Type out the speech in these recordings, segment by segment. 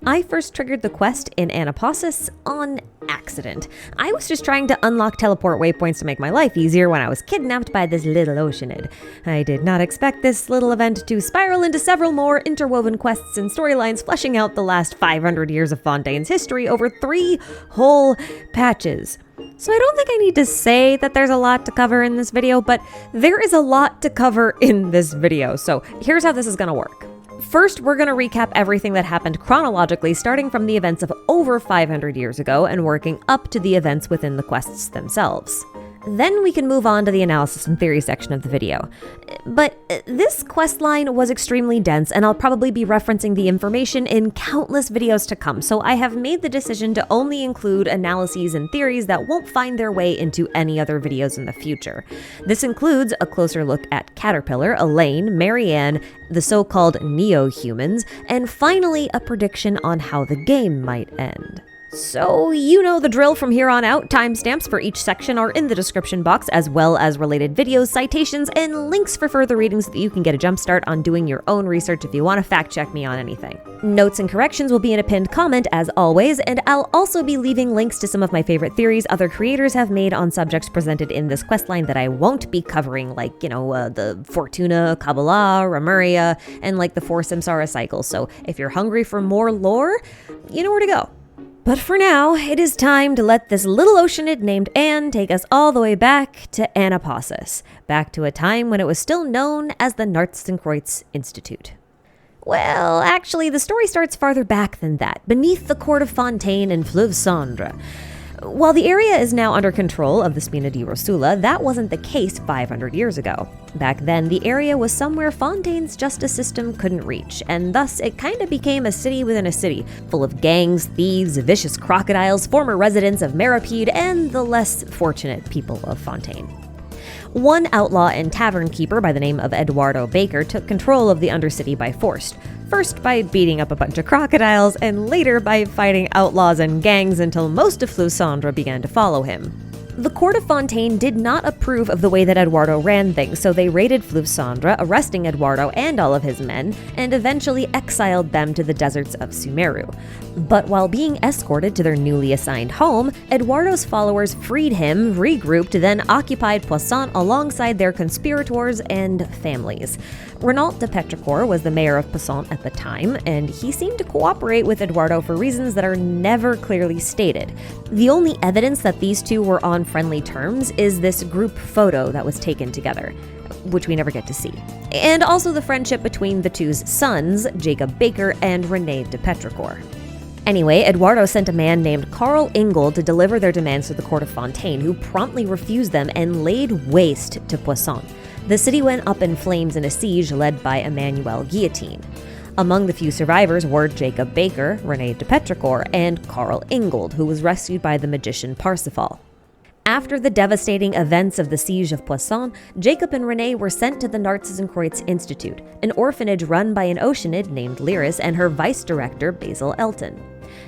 I first triggered the quest in Anaposis on accident. I was just trying to unlock teleport waypoints to make my life easier when I was kidnapped by this little Oceanid. I did not expect this little event to spiral into several more interwoven quests and storylines, fleshing out the last 500 years of Fontaine's history over 3 whole patches. So I don't think I need to say that there's a lot to cover in this video, but there is a lot to cover in this video. So here's how this is gonna work. First, we're going to recap everything that happened chronologically, starting from the events of over 500 years ago and working up to the events within the quests themselves. Then we can move on to the analysis and theory section of the video. But this questline was extremely dense, and I'll probably be referencing the information in countless videos to come, so I have made the decision to only include analyses and theories that won't find their way into any other videos in the future. This includes a closer look at Caterpillar, Elaine, Marianne, the so-called neo-humans, and finally a prediction on how the game might end. So, you know the drill from here on out. Timestamps for each section are in the description box, as well as related videos, citations, and links for further readings so that you can get a jump start on doing your own research if you want to fact check me on anything. Notes and corrections will be in a pinned comment, as always, and I'll also be leaving links to some of my favorite theories other creators have made on subjects presented in this questline that I won't be covering, like, the Fortuna, Kabbalah, Remuria, and like the 4 Samsara cycles. So if you're hungry for more lore, you know where to go. But for now, it is time to let this little Oceanid named Anne take us all the way back to Anaposis, back to a time when it was still known as the Narztzenkreuz Institute. Well, actually, the story starts farther back than that, beneath the court of Fontaine and Fleuve Cendre. While the area is now under control of the Spina di Rosula, that wasn't the case 500 years ago. Back then, the area was somewhere Fontaine's justice system couldn't reach, and thus it kind of became a city within a city, full of gangs, thieves, vicious crocodiles, former residents of Meripede, and the less fortunate people of Fontaine. One outlaw and tavern keeper by the name of Eduardo Baker took control of the Undercity by force. First by beating up a bunch of crocodiles, and later by fighting outlaws and gangs until most of Fleuve Cendre began to follow him. The court of Fontaine did not approve of the way that Eduardo ran things, so they raided Fleuve Cendre, arresting Eduardo and all of his men, and eventually exiled them to the deserts of Sumeru. But while being escorted to their newly assigned home, Eduardo's followers freed him, regrouped, then occupied Poisson alongside their conspirators and families. Renault de Petrichor was the mayor of Poisson at the time, and he seemed to cooperate with Eduardo for reasons that are never clearly stated. The only evidence that these two were on friendly terms is this group photo that was taken together, which we never get to see. And also the friendship between the two's sons, Jacob Baker and René de Petrichor. Anyway, Eduardo sent a man named Karl Ingold to deliver their demands to the court of Fontaine, who promptly refused them and laid waste to Poisson. The city went up in flames in a siege led by Emmanuel Guillotine. Among the few survivors were Jacob Baker, René de Petrichor, and Karl Ingold, who was rescued by the magician Parsifal. After the devastating events of the siege of Poisson, Jacob and René were sent to the Narztzenkreuz Institute, an orphanage run by an Oceanid named Lyris and her vice-director Basil Elton.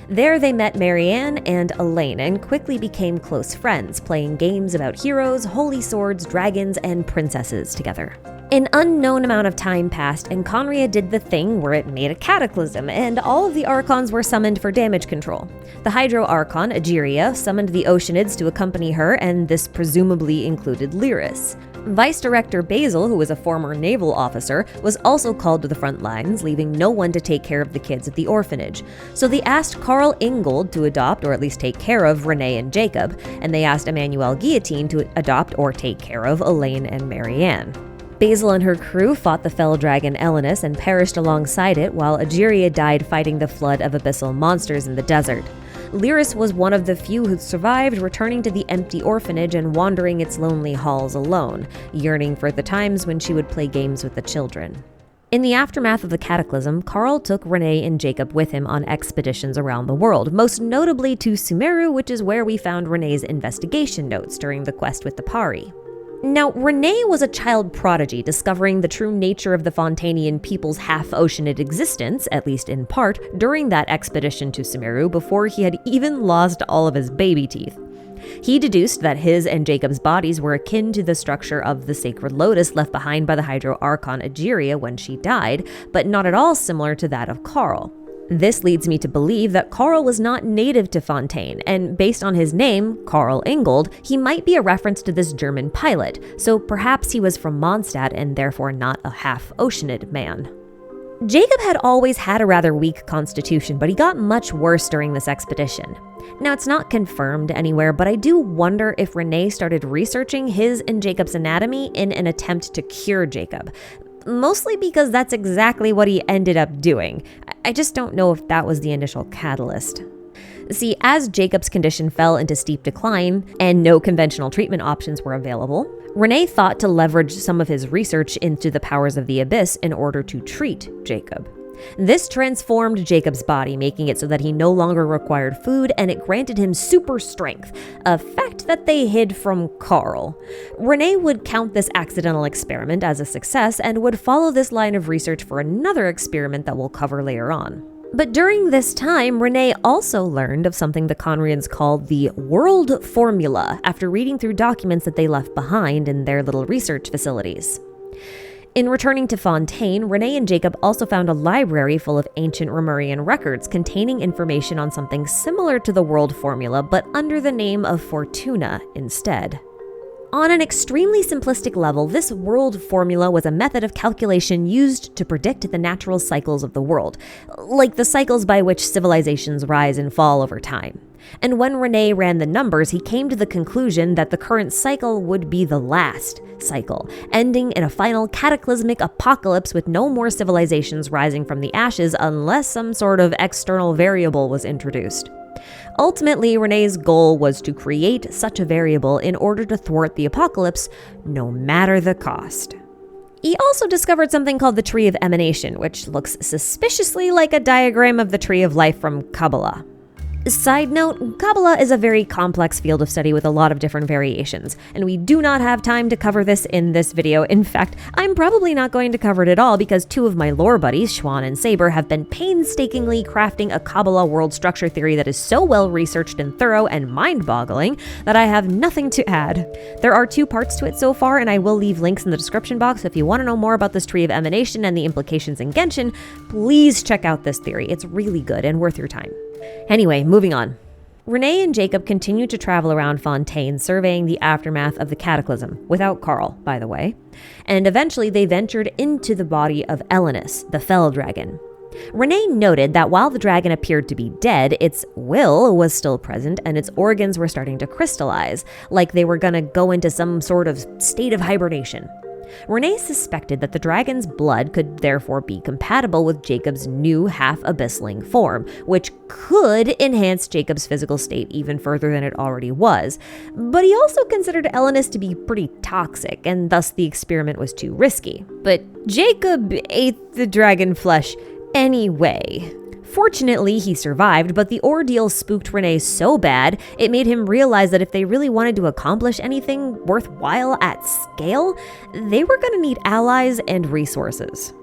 There they met Marianne and Elaine and quickly became close friends, playing games about heroes, holy swords, dragons, and princesses together. An unknown amount of time passed, and Conria did the thing where it made a cataclysm, and all of the Archons were summoned for damage control. The Hydro Archon, Egeria, summoned the Oceanids to accompany her, and this presumably included Lyris. Vice Director Basil, who was a former naval officer, was also called to the front lines, leaving no one to take care of the kids at the orphanage. So they asked Karl Ingold to adopt, or at least take care of, René and Jacob, and they asked Emmanuel Guillotine to adopt or take care of Elaine and Marianne. Basil and her crew fought the fell dragon Elenus and perished alongside it, while Egeria died fighting the flood of abyssal monsters in the desert. Lyris was one of the few who survived, returning to the empty orphanage and wandering its lonely halls alone, yearning for the times when she would play games with the children. In the aftermath of the cataclysm, Karl took René and Jacob with him on expeditions around the world, most notably to Sumeru, which is where we found René's investigation notes during the quest with the Pari. Now, René was a child prodigy, discovering the true nature of the Fontainian people's half-Oceanid existence, at least in part, during that expedition to Sumeru before he had even lost all of his baby teeth. He deduced that his and Jacob's bodies were akin to the structure of the sacred lotus left behind by the Hydro Archon Egeria when she died, but not at all similar to that of Karl. This leads me to believe that Carl was not native to Fontaine, and based on his name, Carl Ingold, he might be a reference to this German pilot, so perhaps he was from Mondstadt and therefore not a half-Oceanid man. Jacob had always had a rather weak constitution, but he got much worse during this expedition. Now, it's not confirmed anywhere, but I do wonder if Renee started researching his and Jacob's anatomy in an attempt to cure Jacob. Mostly because that's exactly what he ended up doing. I just don't know if that was the initial catalyst. See, as Jacob's condition fell into steep decline and no conventional treatment options were available, Renee thought to leverage some of his research into the powers of the abyss in order to treat Jacob. This transformed Jacob's body, making it so that he no longer required food, and it granted him super strength, a fact that they hid from Carl. Renee would count this accidental experiment as a success and would follow this line of research for another experiment that we'll cover later on. But during this time, Renee also learned of something the Conrians called the World Formula after reading through documents that they left behind in their little research facilities. In returning to Fontaine, Renee and Jacob also found a library full of ancient Romurian records containing information on something similar to the World Formula, but under the name of Fortuna instead. On an extremely simplistic level, this world formula was a method of calculation used to predict the natural cycles of the world, like the cycles by which civilizations rise and fall over time. And when Renee ran the numbers, he came to the conclusion that the current cycle would be the last cycle, ending in a final cataclysmic apocalypse with no more civilizations rising from the ashes unless some sort of external variable was introduced. Ultimately, Renee's goal was to create such a variable in order to thwart the apocalypse, no matter the cost. He also discovered something called the Tree of Emanation, which looks suspiciously like a diagram of the Tree of Life from Kabbalah. Side note, Kabbalah is a very complex field of study with a lot of different variations, and we do not have time to cover this in this video. In fact, I'm probably not going to cover it at all because two of my lore buddies, Schwan and Saber, have been painstakingly crafting a Kabbalah world structure theory that is so well researched and thorough and mind-boggling that I have nothing to add. There are 2 parts to it so far, and I will leave links in the description box, so if you want to know more about this Tree of Emanation and the implications in Genshin, please check out this theory. It's really good and worth your time. Anyway, moving on. Renee and Jacob continued to travel around Fontaine, surveying the aftermath of the cataclysm, without Carl, by the way, and eventually they ventured into the body of Elenus, the fell dragon. Renee noted that while the dragon appeared to be dead, its will was still present and its organs were starting to crystallize, like they were gonna go into some sort of state of hibernation. Renee suspected that the dragon's blood could therefore be compatible with Jacob's new half-abyssling form, which could enhance Jacob's physical state even further than it already was. But he also considered Elenus to be pretty toxic, and thus the experiment was too risky. But Jacob ate the dragon flesh anyway. Fortunately, he survived, but the ordeal spooked Renee so bad, it made him realize that if they really wanted to accomplish anything worthwhile at scale, they were going to need allies and resources.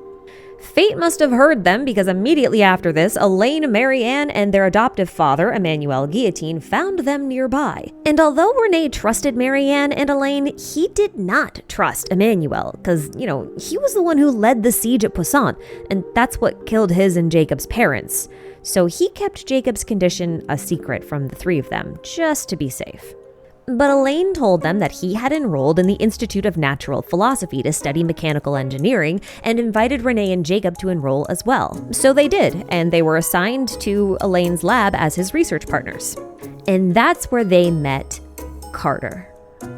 Fate must have heard them because immediately after this, Elaine, Marianne, and their adoptive father, Emmanuel Guillotine, found them nearby. And although Renee trusted Marianne and Elaine, he did not trust Emmanuel because, he was the one who led the siege at Poisson, and that's what killed his and Jacob's parents. So he kept Jacob's condition a secret from the 3 of them, just to be safe. But Elaine told them that he had enrolled in the Institute of Natural Philosophy to study mechanical engineering and invited Renee and Jacob to enroll as well. So they did, and they were assigned to Elaine's lab as his research partners. And that's where they met Carter.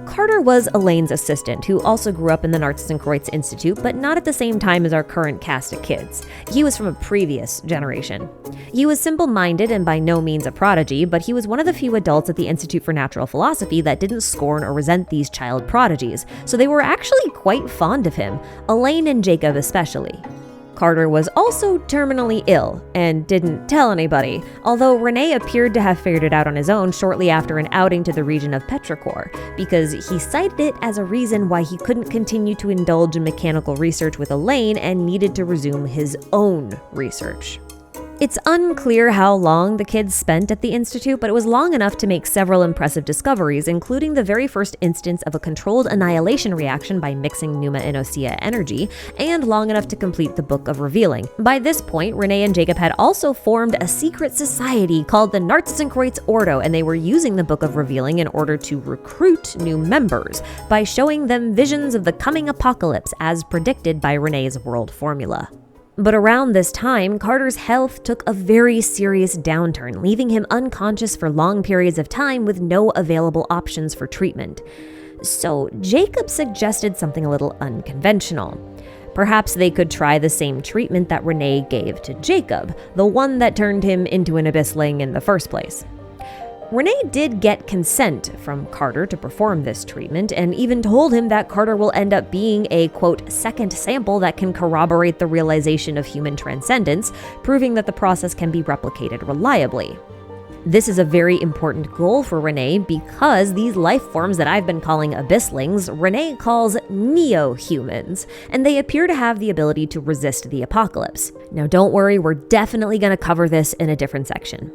Carter was Elaine's assistant, who also grew up in the Narcissenkreuz Institute, but not at the same time as our current cast of kids. He was from a previous generation. He was simple-minded and by no means a prodigy, but he was one of the few adults at the Institute for Natural Philosophy that didn't scorn or resent these child prodigies, so they were actually quite fond of him, Elaine and Jacob especially. Carter was also terminally ill and didn't tell anybody, although Renee appeared to have figured it out on his own shortly after an outing to the region of Petrichor, because he cited it as a reason why he couldn't continue to indulge in mechanical research with Elaine and needed to resume his own research. It's unclear how long the kids spent at the Institute, but it was long enough to make several impressive discoveries, including the very first instance of a controlled annihilation reaction by mixing Numa and Osea energy, and long enough to complete the Book of Revealing. By this point, Renee and Jacob had also formed a secret society called the Nartzenkreuz Ordo, and they were using the Book of Revealing in order to recruit new members by showing them visions of the coming apocalypse as predicted by Renee's world formula. But around this time, Carter's health took a very serious downturn, leaving him unconscious for long periods of time with no available options for treatment. So Jacob suggested something a little unconventional. Perhaps they could try the same treatment that Renee gave to Jacob, the one that turned him into an abyssling in the first place. Renee did get consent from Carter to perform this treatment, and even told him that Carter will end up being a, quote, second sample that can corroborate the realization of human transcendence, proving that the process can be replicated reliably. This is a very important goal for Renee because these life forms that I've been calling abysslings, Renee calls neo-humans, and they appear to have the ability to resist the apocalypse. Now don't worry, we're definitely going to cover this in a different section.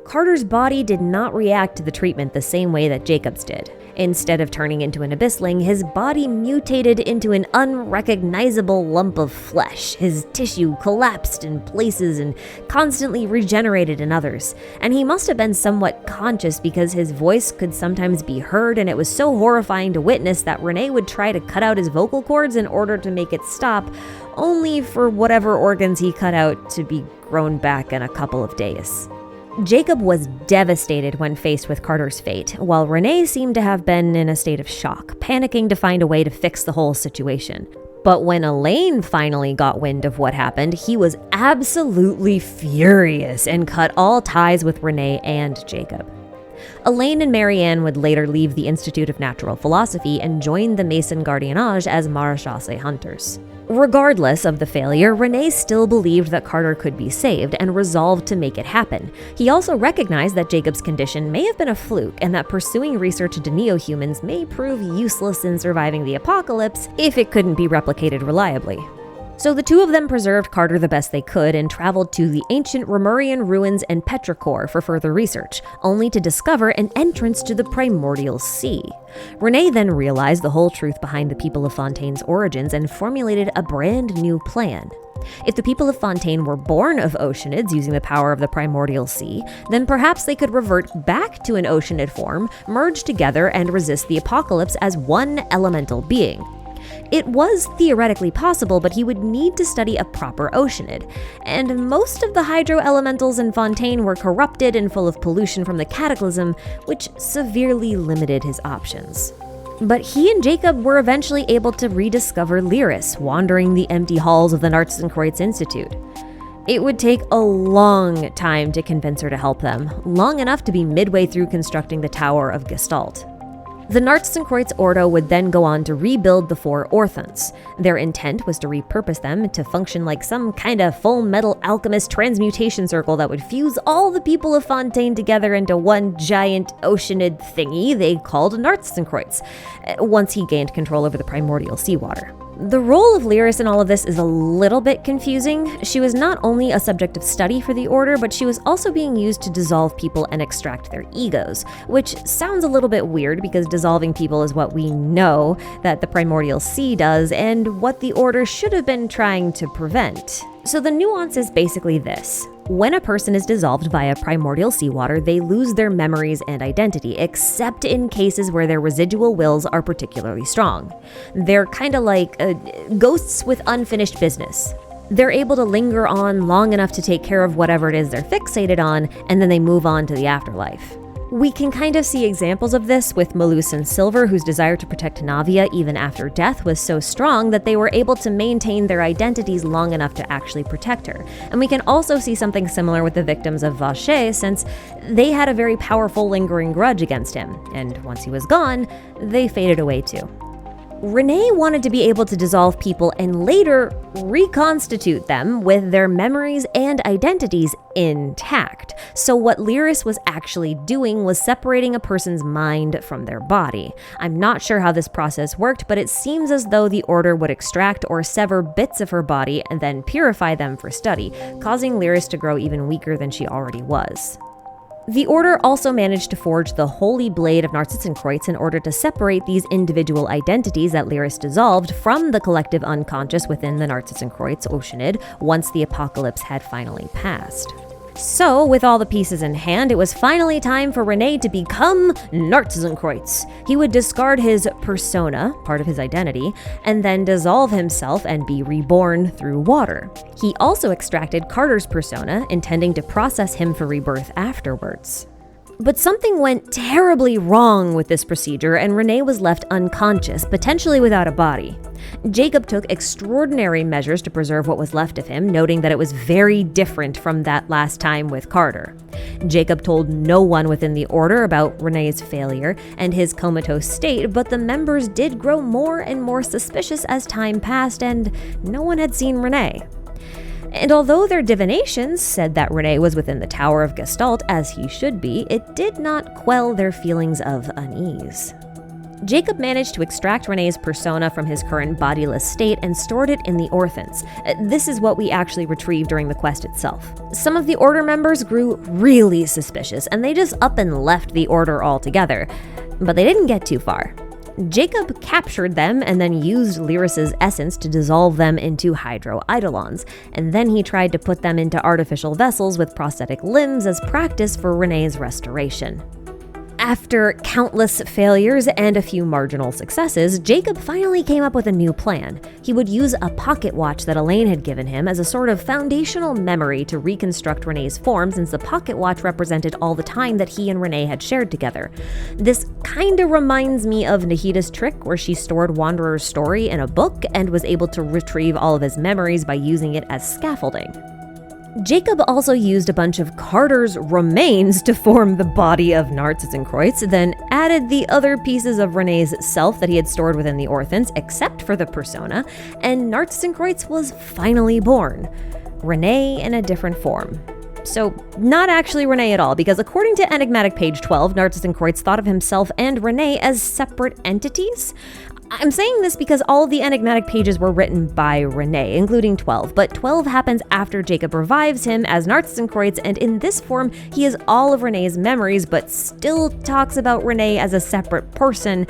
Carter's body did not react to the treatment the same way that Jacob's did. Instead of turning into an abyssling, his body mutated into an unrecognizable lump of flesh. His tissue collapsed in places and constantly regenerated in others. And he must have been somewhat conscious because his voice could sometimes be heard, and it was so horrifying to witness that Renee would try to cut out his vocal cords in order to make it stop, only for whatever organs he cut out to be grown back in a couple of days. Jacob was devastated when faced with Carter's fate, while Renee seemed to have been in a state of shock, panicking to find a way to fix the whole situation. But when Elaine finally got wind of what happened, he was absolutely furious and cut all ties with Renee and Jacob. Elaine and Marianne would later leave the Institute of Natural Philosophy and join the Mason Gardiennage as Marechaussee hunters. Regardless of the failure, Renee still believed that Carter could be saved and resolved to make it happen. He also recognized that Jacob's condition may have been a fluke and that pursuing research into neo-humans may prove useless in surviving the apocalypse if it couldn't be replicated reliably. So the two of them preserved Carter the best they could and traveled to the ancient Romurian ruins and petrichor for further research, only to discover an entrance to the primordial sea. Renee then realized the whole truth behind the people of Fontaine's origins and formulated a brand new plan. If the people of Fontaine were born of oceanids using the power of the primordial sea, then perhaps they could revert back to an oceanid form, merge together, and resist the apocalypse as one elemental being. It was theoretically possible, but he would need to study a proper oceanid, and most of the hydro-elementals in Fontaine were corrupted and full of pollution from the cataclysm, which severely limited his options. But he and Jacob were eventually able to rediscover Lyris, wandering the empty halls of the Nartzenkreuz Institute. It would take a long time to convince her to help them, long enough to be midway through constructing the Tower of Gestalt. The Nartzenkreuz Ordo would then go on to rebuild the four Orthons. Their intent was to repurpose them to function like some kind of full metal alchemist transmutation circle that would fuse all the people of Fontaine together into one giant oceanid thingy they called Nartzenkreuz, once he gained control over the primordial seawater. The role of Lyris in all of this is a little bit confusing. She was not only a subject of study for the Order, but she was also being used to dissolve people and extract their egos, which sounds a little bit weird because dissolving people is what we know that the primordial sea does and what the Order should have been trying to prevent. So the nuance is basically this. When a person is dissolved via primordial seawater, they lose their memories and identity, except in cases where their residual wills are particularly strong. They're kind of like ghosts with unfinished business. They're able to linger on long enough to take care of whatever it is they're fixated on, and then they move on to the afterlife. We can kind of see examples of this with Melusan Silver, whose desire to protect Navia even after death was so strong that they were able to maintain their identities long enough to actually protect her. And we can also see something similar with the victims of Vacher, since they had a very powerful lingering grudge against him, and once he was gone, they faded away too. Renee wanted to be able to dissolve people and later reconstitute them with their memories and identities intact. So what Lyris was actually doing was separating a person's mind from their body. I'm not sure how this process worked, but it seems as though the Order would extract or sever bits of her body and then purify them for study, causing Lyris to grow even weaker than she already was. The Order also managed to forge the Holy Blade of Narcissenkreuz in order to separate these individual identities that Lyris dissolved from the collective unconscious within the Narcissenkreuz Oceanid once the apocalypse had finally passed. So, with all the pieces in hand, it was finally time for Renee to become Narcissenkreuz. He would discard his persona, part of his identity, and then dissolve himself and be reborn through water. He also extracted Carter's persona, intending to process him for rebirth afterwards. But something went terribly wrong with this procedure, and Renee was left unconscious, potentially without a body. Jacob took extraordinary measures to preserve what was left of him, noting that it was very different from that last time with Carter. Jacob told no one within the Order about Renee's failure and his comatose state, but the members did grow more and more suspicious as time passed, and no one had seen Renee. And although their divinations said that Renee was within the Tower of Gestalt, as he should be, it did not quell their feelings of unease. Jacob managed to extract Renee's persona from his current bodiless state and stored it in the Orthants. This is what we actually retrieved during the quest itself. Some of the Order members grew really suspicious, and they just up and left the Order altogether. But they didn't get too far. Jacob captured them and then used Lyris's essence to dissolve them into hydro-eidolons, and then he tried to put them into artificial vessels with prosthetic limbs as practice for Renee's restoration. After countless failures and a few marginal successes, Jacob finally came up with a new plan. He would use a pocket watch that Elaine had given him as a sort of foundational memory to reconstruct Renee's form, since the pocket watch represented all the time that he and Renee had shared together. This kinda reminds me of Nahida's trick, where she stored Wanderer's story in a book and was able to retrieve all of his memories by using it as scaffolding. Jacob also used a bunch of Carter's remains to form the body of Narcissenkreuz, then added the other pieces of Renee's self that he had stored within the Orthants, except for the persona, and Narcissenkreuz was finally born. Renee in a different form. So, not actually Renee at all, because according to Enigmatic page 12, Narcissenkreuz thought of himself and Renee as separate entities. I'm saying this because all of the enigmatic pages were written by Renee, including 12, but 12 happens after Jacob revives him as Narcissenkreuz, and in this form, he has all of Renee's memories, but still talks about Renee as a separate person.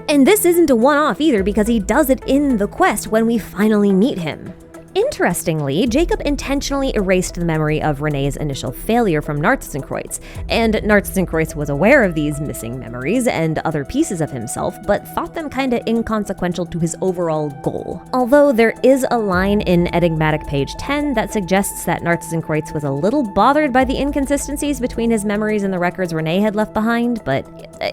And this isn't a one-off either, because he does it in the quest when we finally meet him. Interestingly, Jacob intentionally erased the memory of Renee's initial failure from Narcissenkreuz, and Narcissenkreuz was aware of these missing memories and other pieces of himself, but thought them kinda inconsequential to his overall goal. Although there is a line in Enigmatic page 10 that suggests that Narcissenkreuz was a little bothered by the inconsistencies between his memories and the records Renee had left behind, but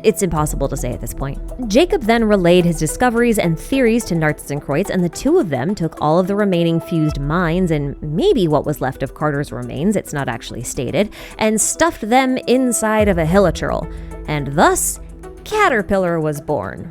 it's impossible to say at this point. Jacob then relayed his discoveries and theories to Narcissenkreuz, and the two of them took all of the remaining fused minds and maybe what was left of Carter's remains, it's not actually stated, and stuffed them inside of a hilichurl, and thus Caterpillar was born.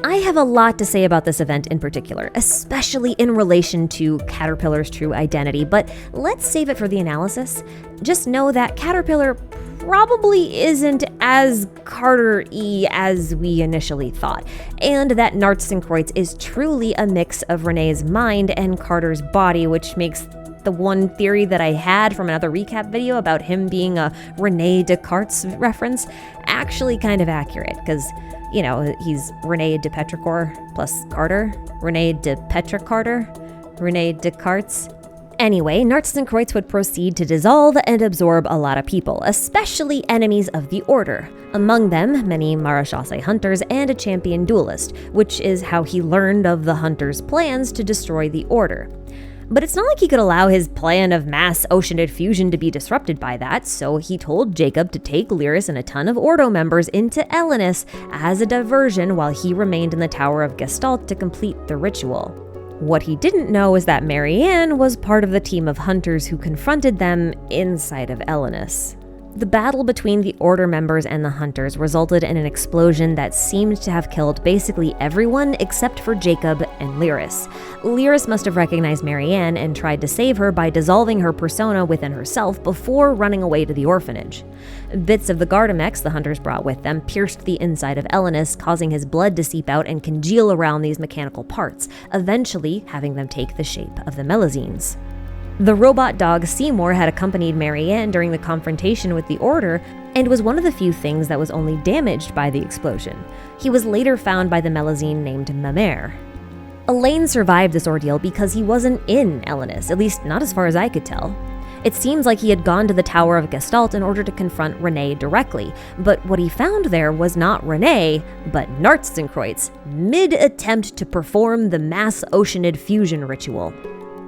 I have a lot to say about this event in particular, especially in relation to Caterpillar's true identity, but let's save it for the analysis. Just know that Caterpillar probably isn't as Carter-y as we initially thought, and that Narcissenkreuz is truly a mix of Renee's mind and Carter's body, which makes the one theory that I had from another recap video about him being a Rene Descartes reference actually kind of accurate, because, you know, he's Rene de Petrichor plus Carter, Rene de Petra Carter, Rene Descartes. Anyway, Narcissenkreuz would proceed to dissolve and absorb a lot of people, especially enemies of the Order. Among them, many Marechaussee hunters and a champion duelist, which is how he learned of the hunters' plans to destroy the Order. But it's not like he could allow his plan of mass Oceanid fusion to be disrupted by that, so he told Jacob to take Lyris and a ton of Ordo members into Elenus as a diversion while he remained in the Tower of Gestalt to complete the ritual. What he didn't know is that Marianne was part of the team of hunters who confronted them inside of Elenus. The battle between the Order members and the Hunters resulted in an explosion that seemed to have killed basically everyone except for Jacob and Lyris. Lyris must have recognized Marianne and tried to save her by dissolving her persona within herself before running away to the orphanage. Bits of the Gardamex the Hunters brought with them pierced the inside of Elenus, causing his blood to seep out and congeal around these mechanical parts, eventually having them take the shape of the Melazines. The robot dog Seymour had accompanied Marianne during the confrontation with the Order and was one of the few things that was only damaged by the explosion. He was later found by the Melazine named Mamere. Elaine survived this ordeal because he wasn't in Elenus, at least not as far as I could tell. It seems like he had gone to the Tower of Gestalt in order to confront Renee directly, but what he found there was not Renee, but Nartzenkreuz, mid-attempt to perform the mass Oceanid fusion ritual.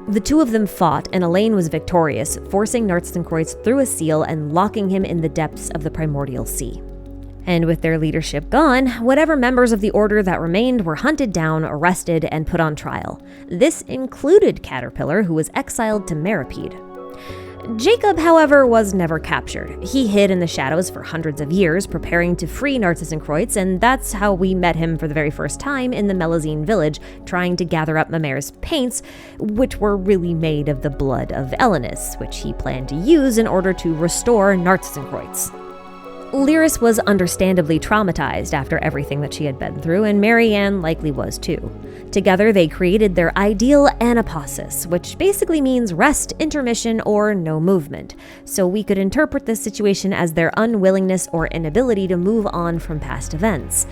The two of them fought, and Elaine was victorious, forcing Nartzenkreuz through a seal and locking him in the depths of the primordial sea. And with their leadership gone, whatever members of the Order that remained were hunted down, arrested, and put on trial. This included Caterpillar, who was exiled to Meropide. Jacob, however, was never captured. He hid in the shadows for hundreds of years, preparing to free Nartzenkreuz, and that's how we met him for the very first time in the Melazine village, trying to gather up Mamere's paints, which were really made of the blood of Elenus, which he planned to use in order to restore Nartzenkreuz. Lyris was understandably traumatized after everything that she had been through, and Marianne likely was too. Together, they created their ideal anapausis, which basically means rest, intermission, or no movement. So we could interpret this situation as their unwillingness or inability to move on from past events.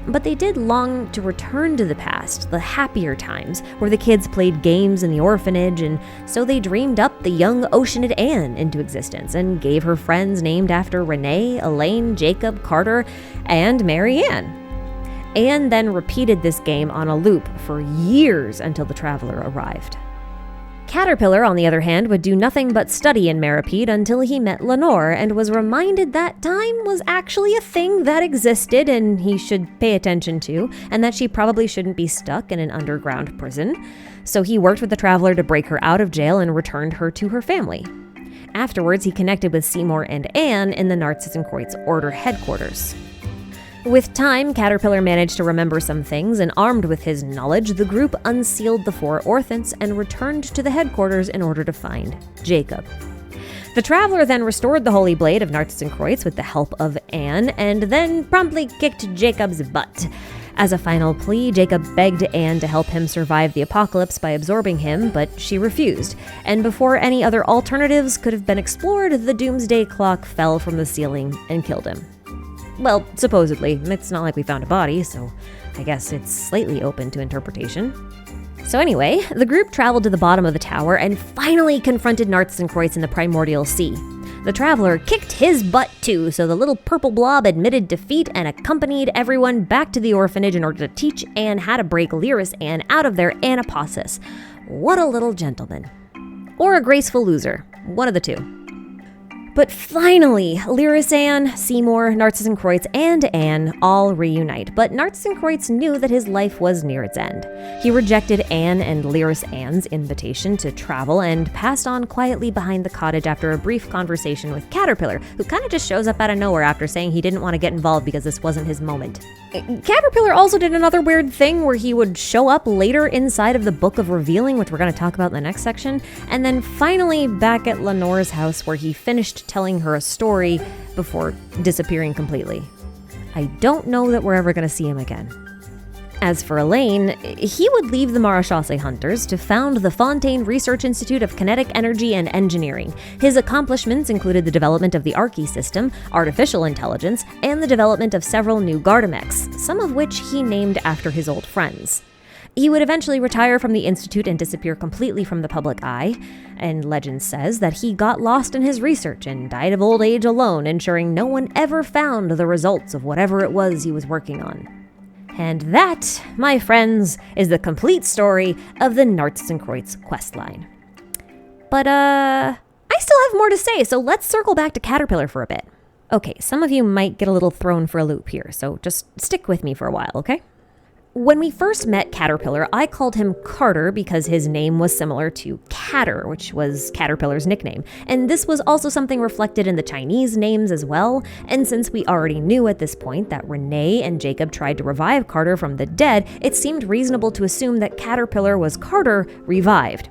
But they did long to return to the past, the happier times, where the kids played games in the orphanage, and so they dreamed up the young Oceanid Anne into existence and gave her friends named after Renee, Elaine, Jacob, Carter, and Marianne. Anne then repeated this game on a loop for years until the Traveler arrived. Caterpillar, on the other hand, would do nothing but study in Meropide until he met Lenore and was reminded that time was actually a thing that existed and he should pay attention to, and that she probably shouldn't be stuck in an underground prison. So he worked with the Traveler to break her out of jail and returned her to her family. Afterwards, he connected with Seymour and Anne in the Nartzenkreuz Order headquarters. With time, Caterpillar managed to remember some things, and armed with his knowledge, the group unsealed the 4 orthants and returned to the headquarters in order to find Jacob. The Traveler then restored the Holy Blade of Nartzenkreuz with the help of Anne, and then promptly kicked Jacob's butt. As a final plea, Jacob begged Anne to help him survive the apocalypse by absorbing him, but she refused. And before any other alternatives could have been explored, the doomsday clock fell from the ceiling and killed him. Well, supposedly. It's not like we found a body, so I guess it's slightly open to interpretation. So anyway, the group traveled to the bottom of the tower and finally confronted Nartzenkreuz in the primordial sea. The Traveler kicked his butt too, so the little purple blob admitted defeat and accompanied everyone back to the orphanage in order to teach Anne how to break Lyris Anne out of their anapausis. What a little gentleman. Or a graceful loser. One of the two. But finally, Lyris Anne, Seymour, Nartzenkreuz, and Anne all reunite, but Nartzenkreuz knew that his life was near its end. He rejected Anne and Lyris Anne's invitation to travel and passed on quietly behind the cottage after a brief conversation with Caterpillar, who kind of just shows up out of nowhere after saying he didn't want to get involved because this wasn't his moment. Caterpillar also did another weird thing where he would show up later inside of the Book of Revealing, which we're going to talk about in the next section, and then finally back at Lenore's house where he finished telling her a story before disappearing completely. I don't know that we're ever going to see him again. As for Elaine, he would leave the Marechaussee Hunters to found the Fontaine Research Institute of Kinetic Energy and Engineering. His accomplishments included the development of the Archie system, artificial intelligence, and the development of several new Gardamex, some of which he named after his old friends. He would eventually retire from the Institute and disappear completely from the public eye, and legend says that he got lost in his research and died of old age alone, ensuring no one ever found the results of whatever it was he was working on. And that, my friends, is the complete story of the Nartzenkreuz questline. But, I still have more to say, so let's circle back to Caterpillar for a bit. Okay, some of you might get a little thrown for a loop here, so just stick with me for a while, okay? When we first met Caterpillar, I called him Carter because his name was similar to Catter, which was Caterpillar's nickname. And this was also something reflected in the Chinese names as well. And since we already knew at this point that Renee and Jacob tried to revive Carter from the dead, it seemed reasonable to assume that Caterpillar was Carter revived.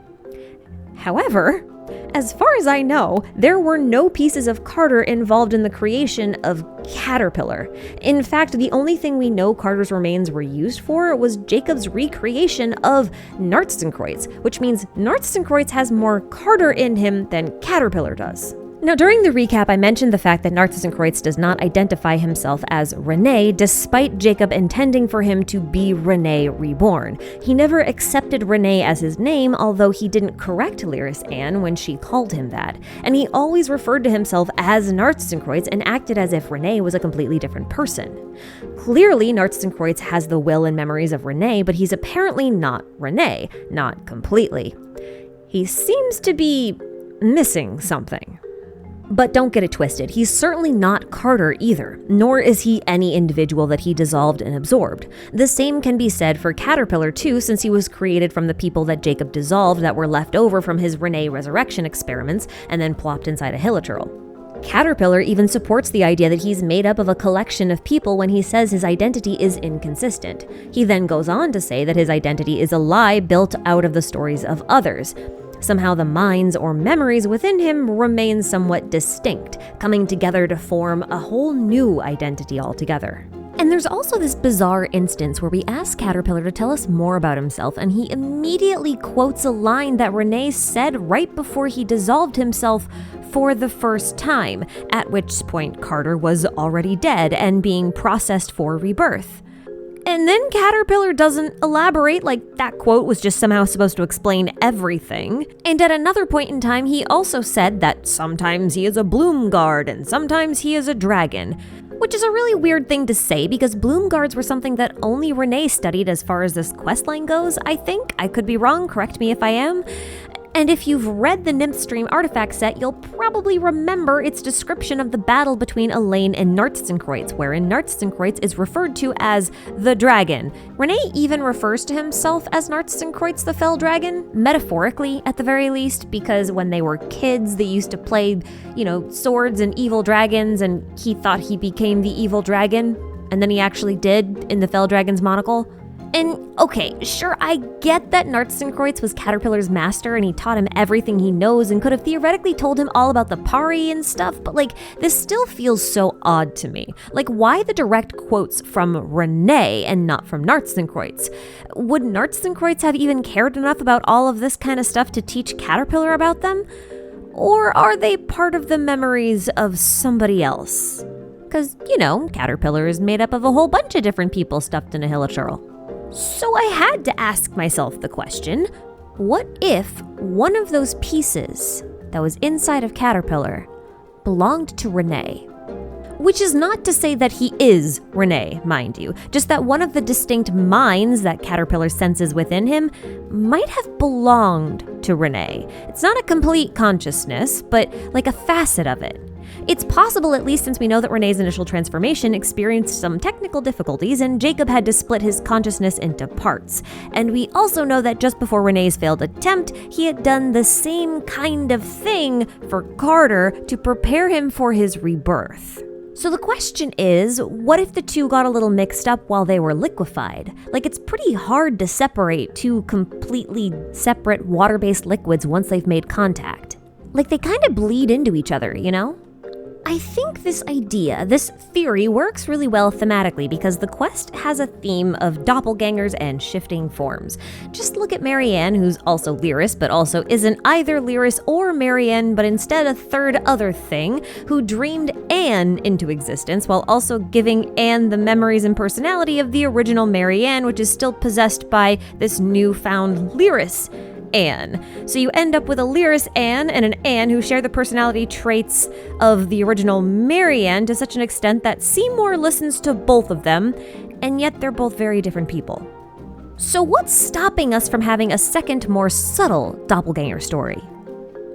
However, as far as I know, there were no pieces of Carter involved in the creation of Caterpillar. In fact, the only thing we know Carter's remains were used for was Jacob's recreation of Nartzenkreuz, which means Nartzenkreuz has more Carter in him than Caterpillar does. Now, during the recap, I mentioned the fact that Nartzenkreuz does not identify himself as Renee, despite Jacob intending for him to be Renee reborn. He never accepted Renee as his name, although he didn't correct Lyris Ann when she called him that. And he always referred to himself as Nartzenkreuz and acted as if Renee was a completely different person. Clearly, Nartzenkreuz has the will and memories of Renee, but he's apparently not Renee, not completely. He seems to be missing something. But don't get it twisted, he's certainly not Carter either, nor is he any individual that he dissolved and absorbed. The same can be said for Caterpillar too, since he was created from the people that Jacob dissolved that were left over from his Renee resurrection experiments and then plopped inside a hilichurl. Caterpillar even supports the idea that he's made up of a collection of people when he says his identity is inconsistent. He then goes on to say that his identity is a lie built out of the stories of others. Somehow the minds or memories within him remain somewhat distinct, coming together to form a whole new identity altogether. And there's also this bizarre instance where we ask Caterpillar to tell us more about himself, and he immediately quotes a line that Renee said right before he dissolved himself for the first time, at which point Carter was already dead and being processed for rebirth. And then Caterpillar doesn't elaborate, like that quote was just somehow supposed to explain everything. And at another point in time, he also said that sometimes he is a Bloomguard and sometimes he is a dragon, which is a really weird thing to say because Bloomguards were something that only Renee studied as far as this questline goes, I think. I could be wrong, correct me if I am. And if you've read the Nymphstream artifact set, you'll probably remember its description of the battle between Elaine and Nartzenkreuz, wherein Nartzenkreuz is referred to as the dragon. Renee even refers to himself as Nartzenkreuz the Fell Dragon, metaphorically at the very least, because when they were kids, they used to play, swords and evil dragons, and he thought he became the evil dragon, and then he actually did in the Fell Dragon's monocle. And okay, sure, I get that Nartzenkreuz was Caterpillar's master and he taught him everything he knows and could have theoretically told him all about the Pari and stuff, but this still feels so odd to me. Why the direct quotes from Renee and not from Nartzenkreuz? Would Nartzenkreuz have even cared enough about all of this kind of stuff to teach Caterpillar about them? Or are they part of the memories of somebody else? Because, Caterpillar is made up of a whole bunch of different people stuffed in a hilichurl. So I had to ask myself the question, what if one of those pieces that was inside of Caterpillar belonged to Renee? Which is not to say that he is Renee, mind you, just that one of the distinct minds that Caterpillar senses within him might have belonged to Renee. It's not a complete consciousness, but a facet of it. It's possible, at least since we know that Renee's initial transformation experienced some technical difficulties and Jacob had to split his consciousness into parts. And we also know that just before Renee's failed attempt, he had done the same kind of thing for Carter to prepare him for his rebirth. So the question is, what if the two got a little mixed up while they were liquefied? It's pretty hard to separate two completely separate water-based liquids once they've made contact. They kind of bleed into each other, I think this theory works really well thematically because the quest has a theme of doppelgangers and shifting forms. Just look at Marianne, who's also Lyris, but also isn't either Lyris or Marianne, but instead a third other thing, who dreamed Anne into existence while also giving Anne the memories and personality of the original Marianne, which is still possessed by this newfound Lyris Anne. So you end up with a Lyris Anne and an Anne who share the personality traits of the original Marianne to such an extent that Seymour listens to both of them, and yet they're both very different people. So what's stopping us from having a second, more subtle doppelganger story?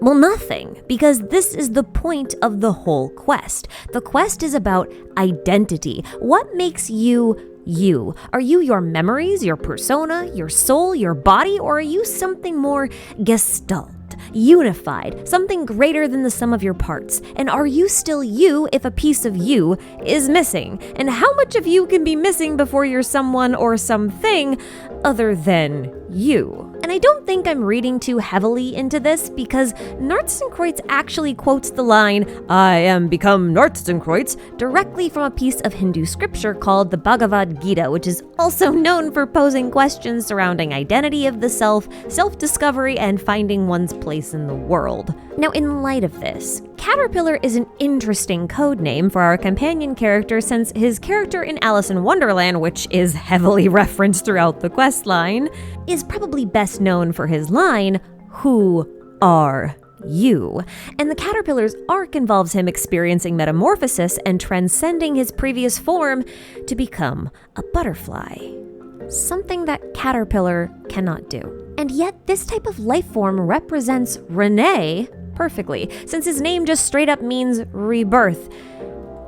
Well, nothing, because this is the point of the whole quest. The quest is about identity. What makes you you? Are you your memories, your persona, your soul, your body, or are you something more gestalt? Unified, something greater than the sum of your parts? And are you still you if a piece of you is missing? And how much of you can be missing before you're someone or something other than you? And I don't think I'm reading too heavily into this because Nartzenkreutz actually quotes the line, "I am become Nartzenkreutz," directly from a piece of Hindu scripture called the Bhagavad Gita, which is also known for posing questions surrounding identity of the self, self-discovery, and finding one's place in the world. Now, in light of this, Caterpillar is an interesting code name for our companion character since his character in Alice in Wonderland, which is heavily referenced throughout the questline, is probably best known for his line, "Who are you?" And the caterpillar's arc involves him experiencing metamorphosis and transcending his previous form to become a butterfly. Something that Caterpillar cannot do. And yet, this type of life form represents René perfectly, since his name just straight up means rebirth.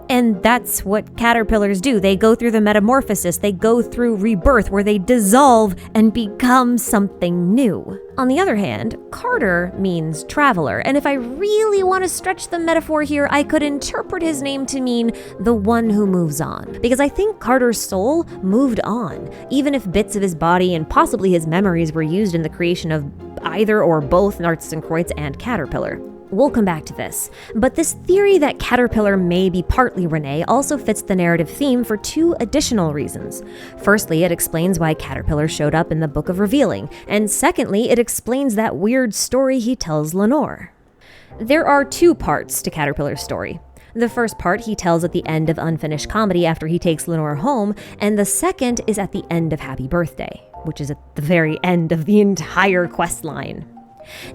And that's what caterpillars do. They go through the metamorphosis, they go through rebirth, where they dissolve and become something new. On the other hand, Carter means traveler, and if I really want to stretch the metaphor here, I could interpret his name to mean the one who moves on. Because I think Carter's soul moved on, even if bits of his body and possibly his memories were used in the creation of either or both Nartzenkreutz and Caterpillar. We'll come back to this, but this theory that Caterpillar may be partly René also fits the narrative theme for two additional reasons. Firstly, it explains why Caterpillar showed up in the Book of Revealing, and secondly, it explains that weird story he tells Lenore. There are two parts to Caterpillar's story. The first part he tells at the end of Unfinished Comedy after he takes Lenore home, and the second is at the end of Happy Birthday, which is at the very end of the entire questline.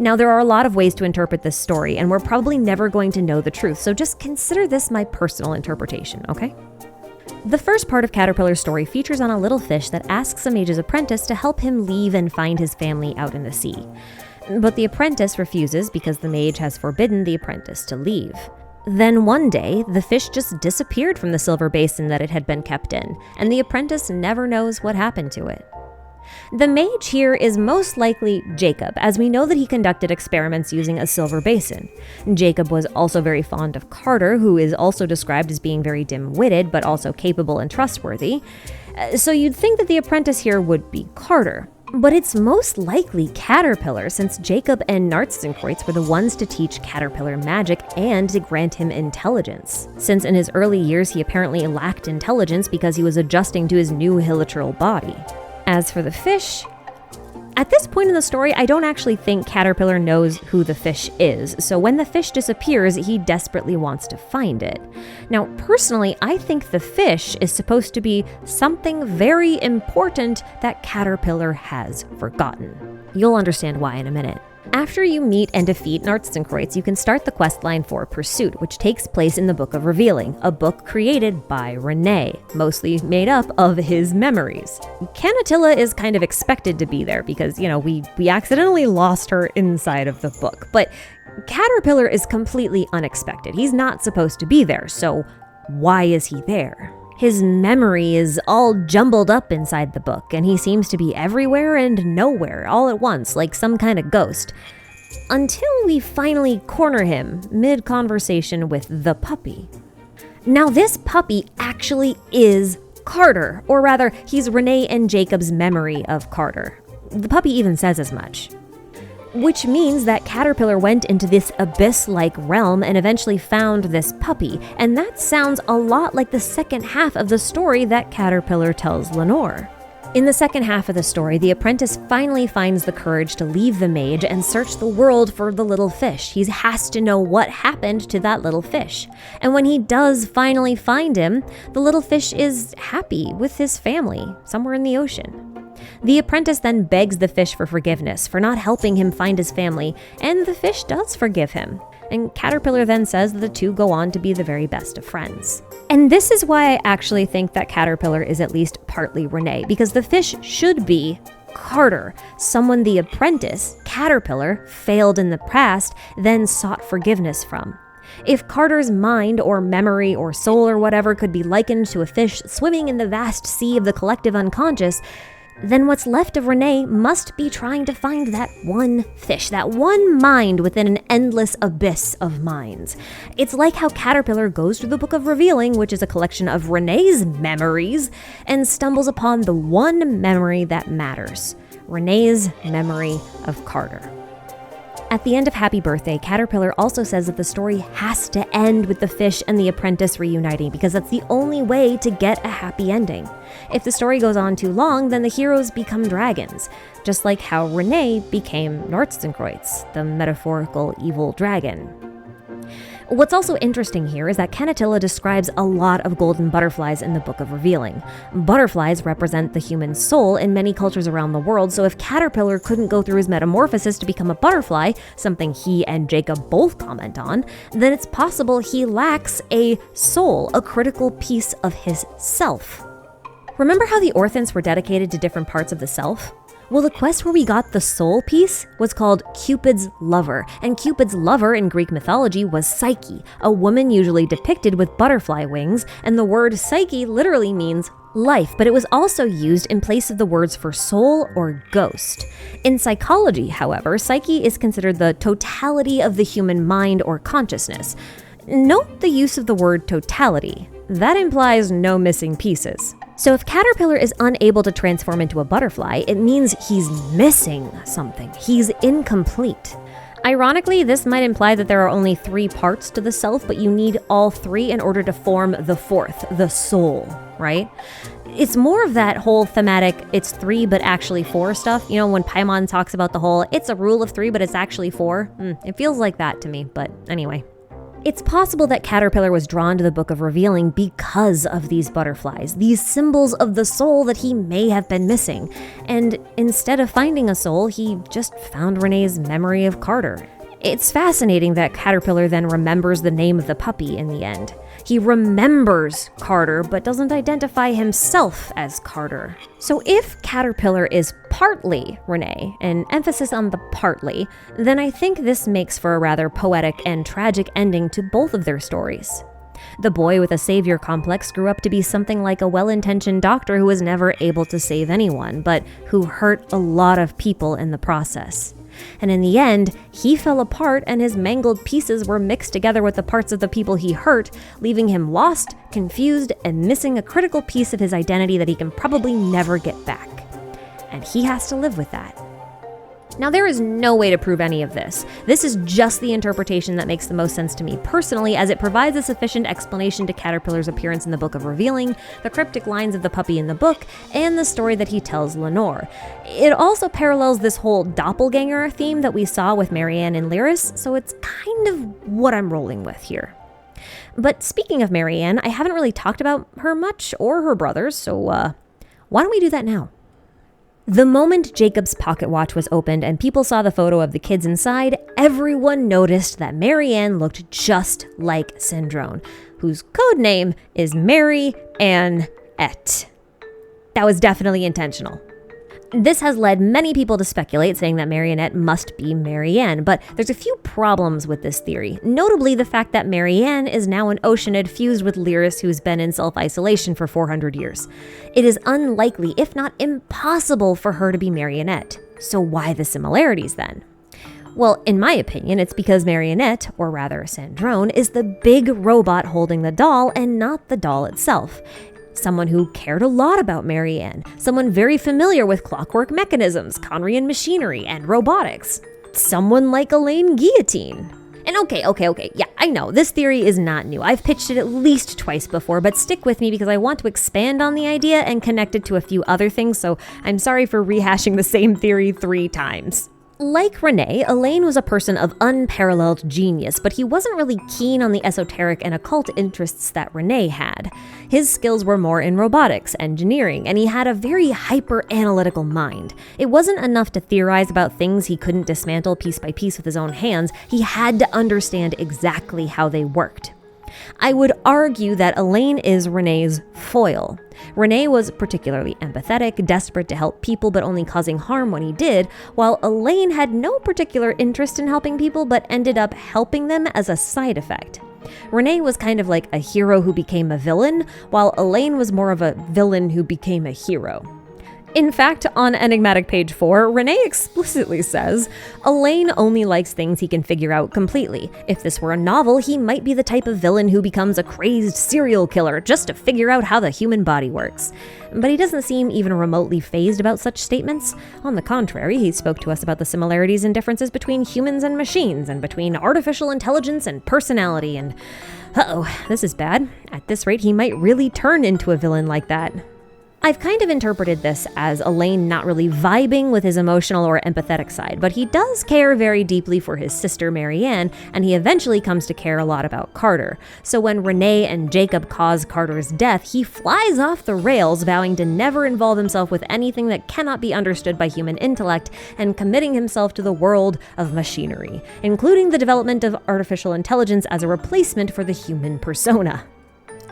Now, there are a lot of ways to interpret this story, and we're probably never going to know the truth, so just consider this my personal interpretation, okay? The first part of Caterpillar's story features on a little fish that asks a mage's apprentice to help him leave and find his family out in the sea. But the apprentice refuses because the mage has forbidden the apprentice to leave. Then one day, the fish just disappeared from the silver basin that it had been kept in, and the apprentice never knows what happened to it. The mage here is most likely Jacob, as we know that he conducted experiments using a silver basin. Jacob was also very fond of Carter, who is also described as being very dim-witted, but also capable and trustworthy. So you'd think that the apprentice here would be Carter. But it's most likely Caterpillar, since Jacob and Nartzenkreutz were the ones to teach Caterpillar magic and to grant him intelligence. Since in his early years he apparently lacked intelligence because he was adjusting to his new hilichurl body. As for the fish, at this point in the story, I don't actually think Caterpillar knows who the fish is, so when the fish disappears, he desperately wants to find it. Now, personally, I think the fish is supposed to be something very important that Caterpillar has forgotten. You'll understand why in a minute. After you meet and defeat Nartzenkreutz, you can start the questline for Pursuit, which takes place in the Book of Revealing, a book created by René, mostly made up of his memories. Canatilla is kind of expected to be there because, we accidentally lost her inside of the book, but Caterpillar is completely unexpected. He's not supposed to be there, so why is he there? His memory is all jumbled up inside the book, and he seems to be everywhere and nowhere all at once, like some kind of ghost. Until we finally corner him mid-conversation with the puppy. Now, this puppy actually is Carter, or rather, he's René and Jacob's memory of Carter. The puppy even says as much. Which means that Caterpillar went into this abyss-like realm and eventually found this puppy, and that sounds a lot like the second half of the story that Caterpillar tells Lenore. In the second half of the story, the apprentice finally finds the courage to leave the mage and search the world for the little fish. He has to know what happened to that little fish. And when he does finally find him, the little fish is happy with his family somewhere in the ocean. The apprentice then begs the fish for forgiveness for not helping him find his family, and the fish does forgive him. And Caterpillar then says that the two go on to be the very best of friends. And this is why I actually think that Caterpillar is at least partly René, because the fish should be Carter, someone the apprentice, Caterpillar, failed in the past, then sought forgiveness from. If Carter's mind or memory or soul or whatever could be likened to a fish swimming in the vast sea of the collective unconscious, then what's left of Renee must be trying to find that one fish, that one mind within an endless abyss of minds. It's like how Caterpillar goes through the Book of Revealing, which is a collection of Renee's memories, and stumbles upon the one memory that matters, Renee's memory of Carter. At the end of Happy Birthday, Caterpillar also says that the story has to end with the fish and the apprentice reuniting because that's the only way to get a happy ending. If the story goes on too long, then the heroes become dragons, just like how Renee became Nordstenkreuz, the metaphorical evil dragon. What's also interesting here is that Kanatilla describes a lot of golden butterflies in the Book of Revealing. Butterflies represent the human soul in many cultures around the world, so if Caterpillar couldn't go through his metamorphosis to become a butterfly, something he and Jacob both comment on, then it's possible he lacks a soul, a critical piece of his self. Remember how the Orthants were dedicated to different parts of the self? Well, the quest where we got the soul piece was called Cupid's Lover, and Cupid's lover in Greek mythology was Psyche, a woman usually depicted with butterfly wings, and the word Psyche literally means life, but it was also used in place of the words for soul or ghost. In psychology, however, Psyche is considered the totality of the human mind or consciousness. Note the use of the word totality. That implies no missing pieces. So if Caterpillar is unable to transform into a butterfly, it means he's missing something. He's incomplete. Ironically, this might imply that there are only 3 parts to the self, but you need all 3 in order to form the 4th, the soul, right? It's more of that whole thematic, it's 3 but actually 4 stuff. You know, when Paimon talks about the whole, it's a rule of 3 but it's actually 4. It feels like that to me, but anyway. It's possible that Caterpillar was drawn to the Book of Revealing because of these butterflies, these symbols of the soul that he may have been missing. And instead of finding a soul, he just found Renee's memory of Carter. It's fascinating that Caterpillar then remembers the name of the puppy in the end. He remembers Carter, but doesn't identify himself as Carter. So if Caterpillar is partly Renee, an emphasis on the partly, then I think this makes for a rather poetic and tragic ending to both of their stories. The boy with a savior complex grew up to be something like a well-intentioned doctor who was never able to save anyone, but who hurt a lot of people in the process. And in the end, he fell apart and his mangled pieces were mixed together with the parts of the people he hurt, leaving him lost, confused, and missing a critical piece of his identity that he can probably never get back. And he has to live with that. Now, there is no way to prove any of this. This is just the interpretation that makes the most sense to me personally, as it provides a sufficient explanation to Caterpillar's appearance in the Book of Revealing, the cryptic lines of the puppy in the book, and the story that he tells Lenore. It also parallels this whole doppelganger theme that we saw with Marianne and Lyris, so it's kind of what I'm rolling with here. But speaking of Marianne, I haven't really talked about her much, or her brothers, so why don't we do that now? The moment Jacob's pocket watch was opened and people saw the photo of the kids inside, everyone noticed that Marianne looked just like Cendrone, whose code name is Mary Ann Et. That was definitely intentional. This has led many people to speculate, saying that Marianne must be Marianne, but there's a few problems with this theory, notably the fact that Marianne is now an Oceanid fused with Lyris, who's been in self-isolation for 400 years. It is unlikely, if not impossible, for her to be Marianne. So why the similarities then? Well, in my opinion, it's because Marianne, or rather Cendrone, is the big robot holding the doll and not the doll itself. Someone who cared a lot about Marianne, someone very familiar with clockwork mechanisms, Conrian machinery, and robotics. Someone like Elaine Guillotine. And okay, yeah, I know, this theory is not new. I've pitched it at least twice before, but stick with me because I want to expand on the idea and connect it to a few other things, so I'm sorry for rehashing the same theory 3 times. Like Renee, Elaine was a person of unparalleled genius, but he wasn't really keen on the esoteric and occult interests that Renee had. His skills were more in robotics, engineering, and he had a very hyper-analytical mind. It wasn't enough to theorize about things he couldn't dismantle piece by piece with his own hands. He had to understand exactly how they worked. I would argue that Elaine is Renee's foil. Renee was particularly empathetic, desperate to help people but only causing harm when he did, while Elaine had no particular interest in helping people but ended up helping them as a side effect. Renee was kind of like a hero who became a villain, while Elaine was more of a villain who became a hero. In fact, on Enigmatic page 4, Renee explicitly says, Elaine only likes things he can figure out completely. If this were a novel, he might be the type of villain who becomes a crazed serial killer just to figure out how the human body works. But he doesn't seem even remotely fazed about such statements. On the contrary, he spoke to us about the similarities and differences between humans and machines, and between artificial intelligence and personality, and this is bad. At this rate, he might really turn into a villain like that. I've kind of interpreted this as Elaine not really vibing with his emotional or empathetic side, but he does care very deeply for his sister Marianne, and he eventually comes to care a lot about Carter. So when Renee and Jacob cause Carter's death, he flies off the rails, vowing to never involve himself with anything that cannot be understood by human intellect, and committing himself to the world of machinery, including the development of artificial intelligence as a replacement for the human persona.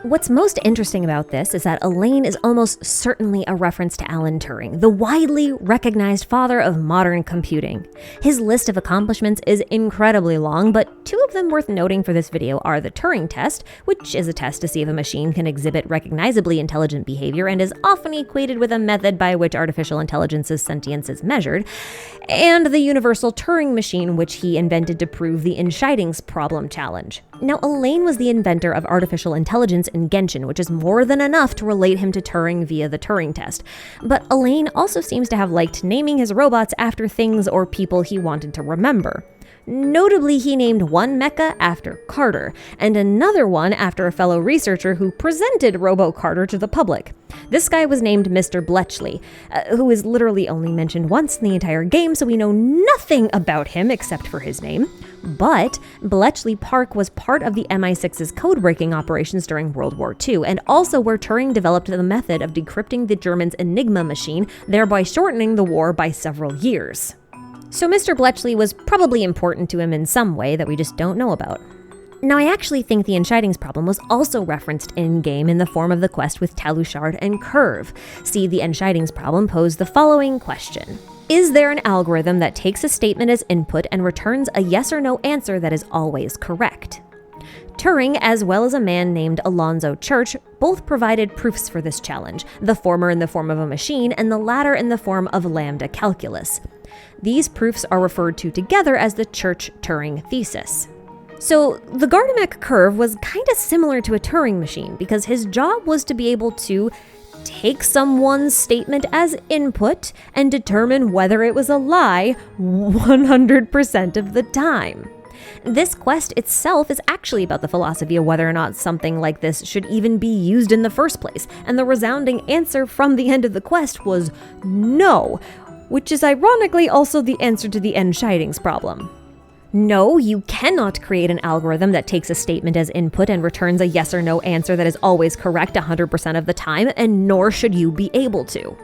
What's most interesting about this is that Elaine is almost certainly a reference to Alan Turing, the widely recognized father of modern computing. His list of accomplishments is incredibly long, but two of them worth noting for this video are the Turing test, which is a test to see if a machine can exhibit recognizably intelligent behavior and is often equated with a method by which artificial intelligence's sentience is measured, and the Universal Turing Machine, which he invented to prove the Entscheidungs problem challenge. Now, Elaine was the inventor of artificial intelligence in Genshin, which is more than enough to relate him to Turing via the Turing test. But Elaine also seems to have liked naming his robots after things or people he wanted to remember. Notably, he named one mecha after Carter, and another one after a fellow researcher who presented Robo-Carter to the public. This guy was named Mr. Bletchley, who is literally only mentioned once in the entire game, so we know nothing about him except for his name. But Bletchley Park was part of the MI6's code-breaking operations during World War II, and also where Turing developed the method of decrypting the Germans' Enigma machine, thereby shortening the war by several years. So Mr. Bletchley was probably important to him in some way that we just don't know about. Now, I actually think the Entscheidungs problem was also referenced in-game in the form of the quest with Talushard and Curve. See, the Entscheidungs problem posed the following question. Is there an algorithm that takes a statement as input and returns a yes or no answer that is always correct? Turing, as well as a man named Alonzo Church, both provided proofs for this challenge, the former in the form of a machine and the latter in the form of lambda calculus. These proofs are referred to together as the Church-Turing thesis. So the Gardamek curve was kind of similar to a Turing machine because his job was to be able to take someone's statement as input and determine whether it was a lie 100% of the time. This quest itself is actually about the philosophy of whether or not something like this should even be used in the first place, and the resounding answer from the end of the quest was no, which is ironically also the answer to the Entscheidungs problem. No, you cannot create an algorithm that takes a statement as input and returns a yes or no answer that is always correct 100% of the time, and nor should you be able to.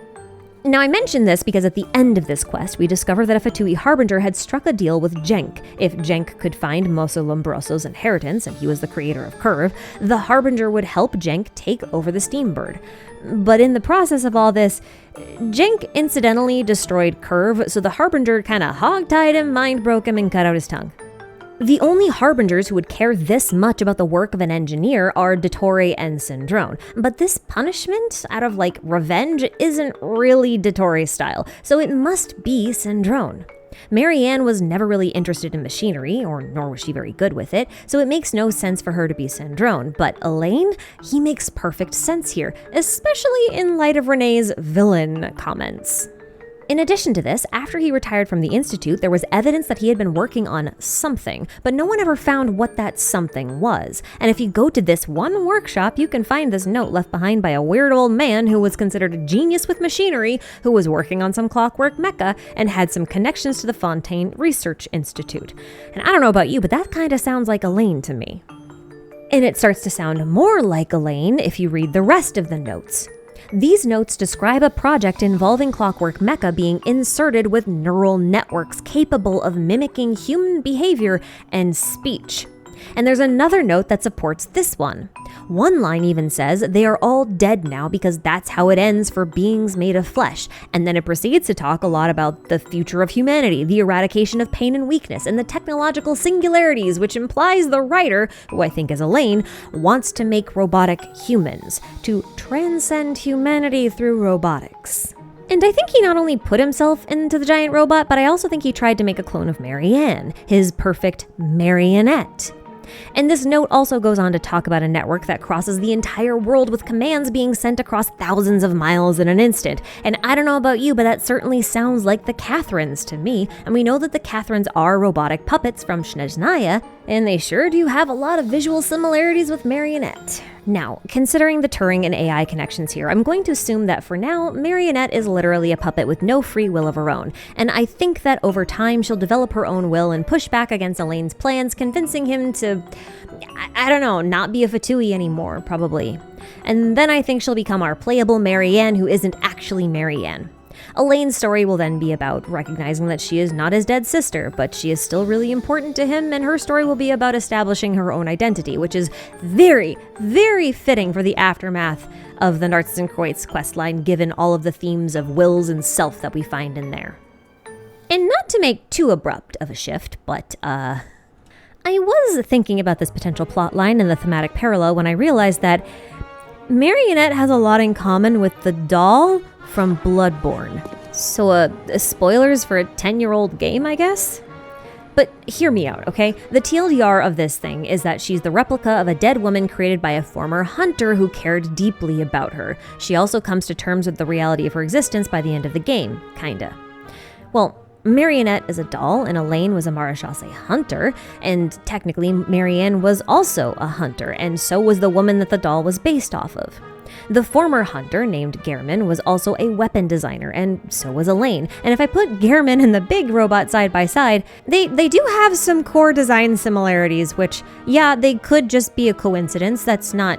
Now, I mention this because at the end of this quest, we discover that a Fatui Harbinger had struck a deal with Genk. If Genk could find Mosso Lombroso's inheritance, and he was the creator of Curve, the Harbinger would help Genk take over the Steambird. But in the process of all this, Genk incidentally destroyed Curve, so the Harbinger kinda hog-tied him, mind-broke him, and cut out his tongue. The only Harbingers who would care this much about the work of an engineer are Dottore and Cendrone, but this punishment, out of revenge, isn't really Dottore's style, so it must be Cendrone. Marianne was never really interested in machinery, nor was she very good with it, so it makes no sense for her to be Cendrone, but Elaine, he makes perfect sense here, especially in light of Renee's villain comments. In addition to this, after he retired from the Institute, there was evidence that he had been working on something, but no one ever found what that something was. And if you go to this one workshop, you can find this note left behind by a weird old man who was considered a genius with machinery, who was working on some clockwork mecha, and had some connections to the Fontaine Research Institute. And I don't know about you, but that kind of sounds like Elaine to me. And it starts to sound more like Elaine if you read the rest of the notes. These notes describe a project involving clockwork mecha being inserted with neural networks capable of mimicking human behavior and speech. And there's another note that supports this one. One line even says they are all dead now because that's how it ends for beings made of flesh. And then it proceeds to talk a lot about the future of humanity, the eradication of pain and weakness, and the technological singularities, which implies the writer, who I think is Elaine, wants to make robotic humans, to transcend humanity through robotics. And I think he not only put himself into the giant robot, but I also think he tried to make a clone of Marianne, his perfect marionette. And this note also goes on to talk about a network that crosses the entire world with commands being sent across thousands of miles in an instant. And I don't know about you, but that certainly sounds like the Catherines to me. And we know that the Catherines are robotic puppets from Snezhnaya, and they sure do have a lot of visual similarities with Marionette. Now, considering the Turing and AI connections here, I'm going to assume that for now, Marionette is literally a puppet with no free will of her own, and I think that over time she'll develop her own will and push back against Elaine's plans, convincing him to, I don't know, not be a Fatui anymore, probably. And then I think she'll become our playable Marianne who isn't actually Marianne. Elaine's story will then be about recognizing that she is not his dead sister, but she is still really important to him, and her story will be about establishing her own identity, which is very, very fitting for the aftermath of the Narcissus and Kreutz questline, given all of the themes of wills and self that we find in there. And not to make too abrupt of a shift, but, I was thinking about this potential plotline and the thematic parallel when I realized that Marionette has a lot in common with the doll from Bloodborne. So, spoilers for a 10-year-old game, I guess? But hear me out, okay? The TLDR of this thing is that she's the replica of a dead woman created by a former hunter who cared deeply about her. She also comes to terms with the reality of her existence by the end of the game, kinda. Well, Marionette is a doll, and Elaine was a Marechaussee hunter, and technically Marianne was also a hunter, and so was the woman that the doll was based off of. The former hunter, named Gehrman, was also a weapon designer, and so was Elaine. And if I put Gehrman and the big robot side by side, they do have some core design similarities, which, yeah, they could just be a coincidence. That's not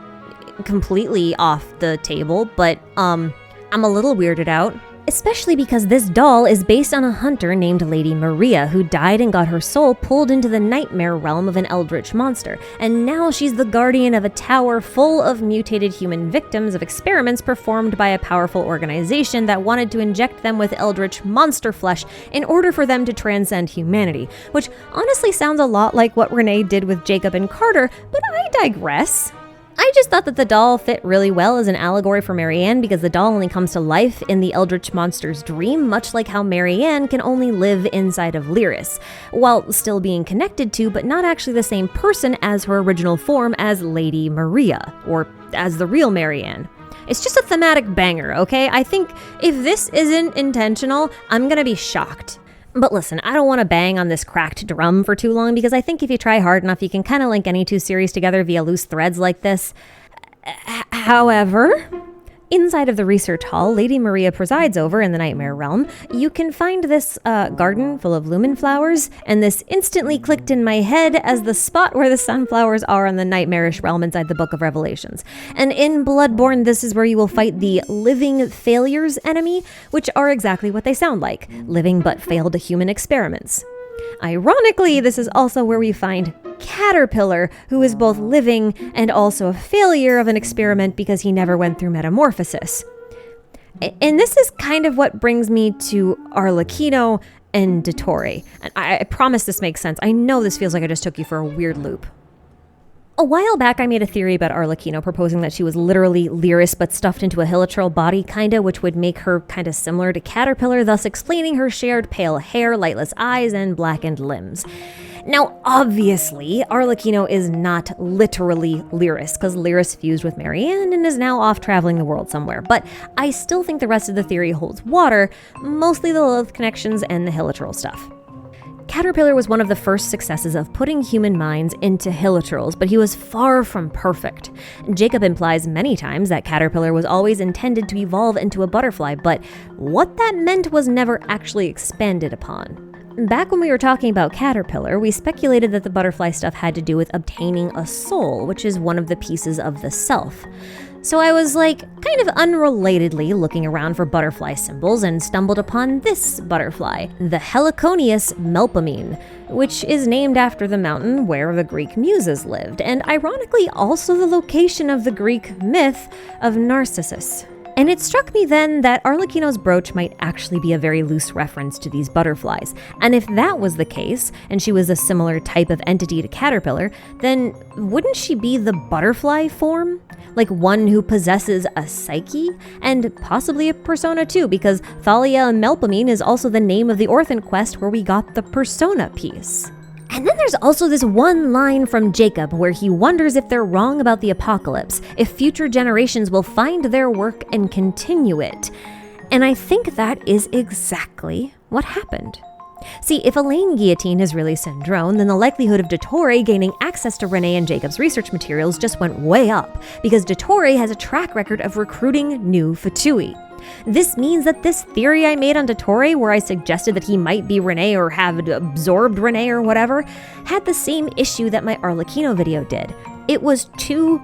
completely off the table, but, I'm a little weirded out. Especially because this doll is based on a hunter named Lady Maria, who died and got her soul pulled into the nightmare realm of an eldritch monster, and now she's the guardian of a tower full of mutated human victims of experiments performed by a powerful organization that wanted to inject them with eldritch monster flesh in order for them to transcend humanity, which honestly sounds a lot like what Renee did with Jacob and Carter, but I digress. I just thought that the doll fit really well as an allegory for Marianne because the doll only comes to life in the eldritch monster's dream, much like how Marianne can only live inside of Lyris, while still being connected to, but not actually the same person as her original form as Lady Maria, or as the real Marianne. It's just a thematic banger, okay? I think if this isn't intentional, I'm gonna be shocked. But listen, I don't want to bang on this cracked drum for too long because I think if you try hard enough, you can kind of link any two series together via loose threads like this. However, inside of the research hall Lady Maria presides over in the Nightmare Realm, you can find this garden full of lumen flowers, and this instantly clicked in my head as the spot where the sunflowers are in the nightmarish realm inside the Book of Revelations. And in Bloodborne, this is where you will fight the living failures enemy, which are exactly what they sound like, living but failed human experiments. Ironically, this is also where we find Caterpillar, who is both living and also a failure of an experiment because he never went through metamorphosis. And this is kind of what brings me to Arlecchino and Dottore. And I promise this makes sense. I know this feels like I just took you for a weird loop. A while back, I made a theory about Arlecchino, proposing that she was literally Lyris but stuffed into a hilichurl body, kinda, which would make her kinda similar to Caterpillar, thus explaining her shared pale hair, lightless eyes, and blackened limbs. Now, obviously, Arlecchino is not literally Lyris, because Lyris fused with Marianne and is now off traveling the world somewhere, but I still think the rest of the theory holds water, mostly the Lilith connections and the hilichurl stuff. Caterpillar was one of the first successes of putting human minds into hilichurls, but he was far from perfect. Jacob implies many times that Caterpillar was always intended to evolve into a butterfly, but what that meant was never actually expanded upon. Back when we were talking about Caterpillar, we speculated that the butterfly stuff had to do with obtaining a soul, which is one of the pieces of the self. So I was kind of unrelatedly looking around for butterfly symbols and stumbled upon this butterfly, the Heliconius melpomene, which is named after the mountain where the Greek muses lived, and ironically also the location of the Greek myth of Narcissus. And it struck me then that Arlecchino's brooch might actually be a very loose reference to these butterflies. And if that was the case, and she was a similar type of entity to Caterpillar, then wouldn't she be the butterfly form? Like one who possesses a psyche? And possibly a persona too, because Thalia Melpomene is also the name of the Orphan quest where we got the persona piece. And then there's also this one line from Jacob where he wonders if they're wrong about the apocalypse, if future generations will find their work and continue it. And I think that is exactly what happened. See, if Elaine Guillotine is really Syndrome, then the likelihood of Dottore gaining access to Renee and Jacob's research materials just went way up, because Dottore has a track record of recruiting new Fatui. This means that this theory I made on Dottore, where I suggested that he might be Renee or have absorbed Renee or whatever, had the same issue that my Arlecchino video did. It was too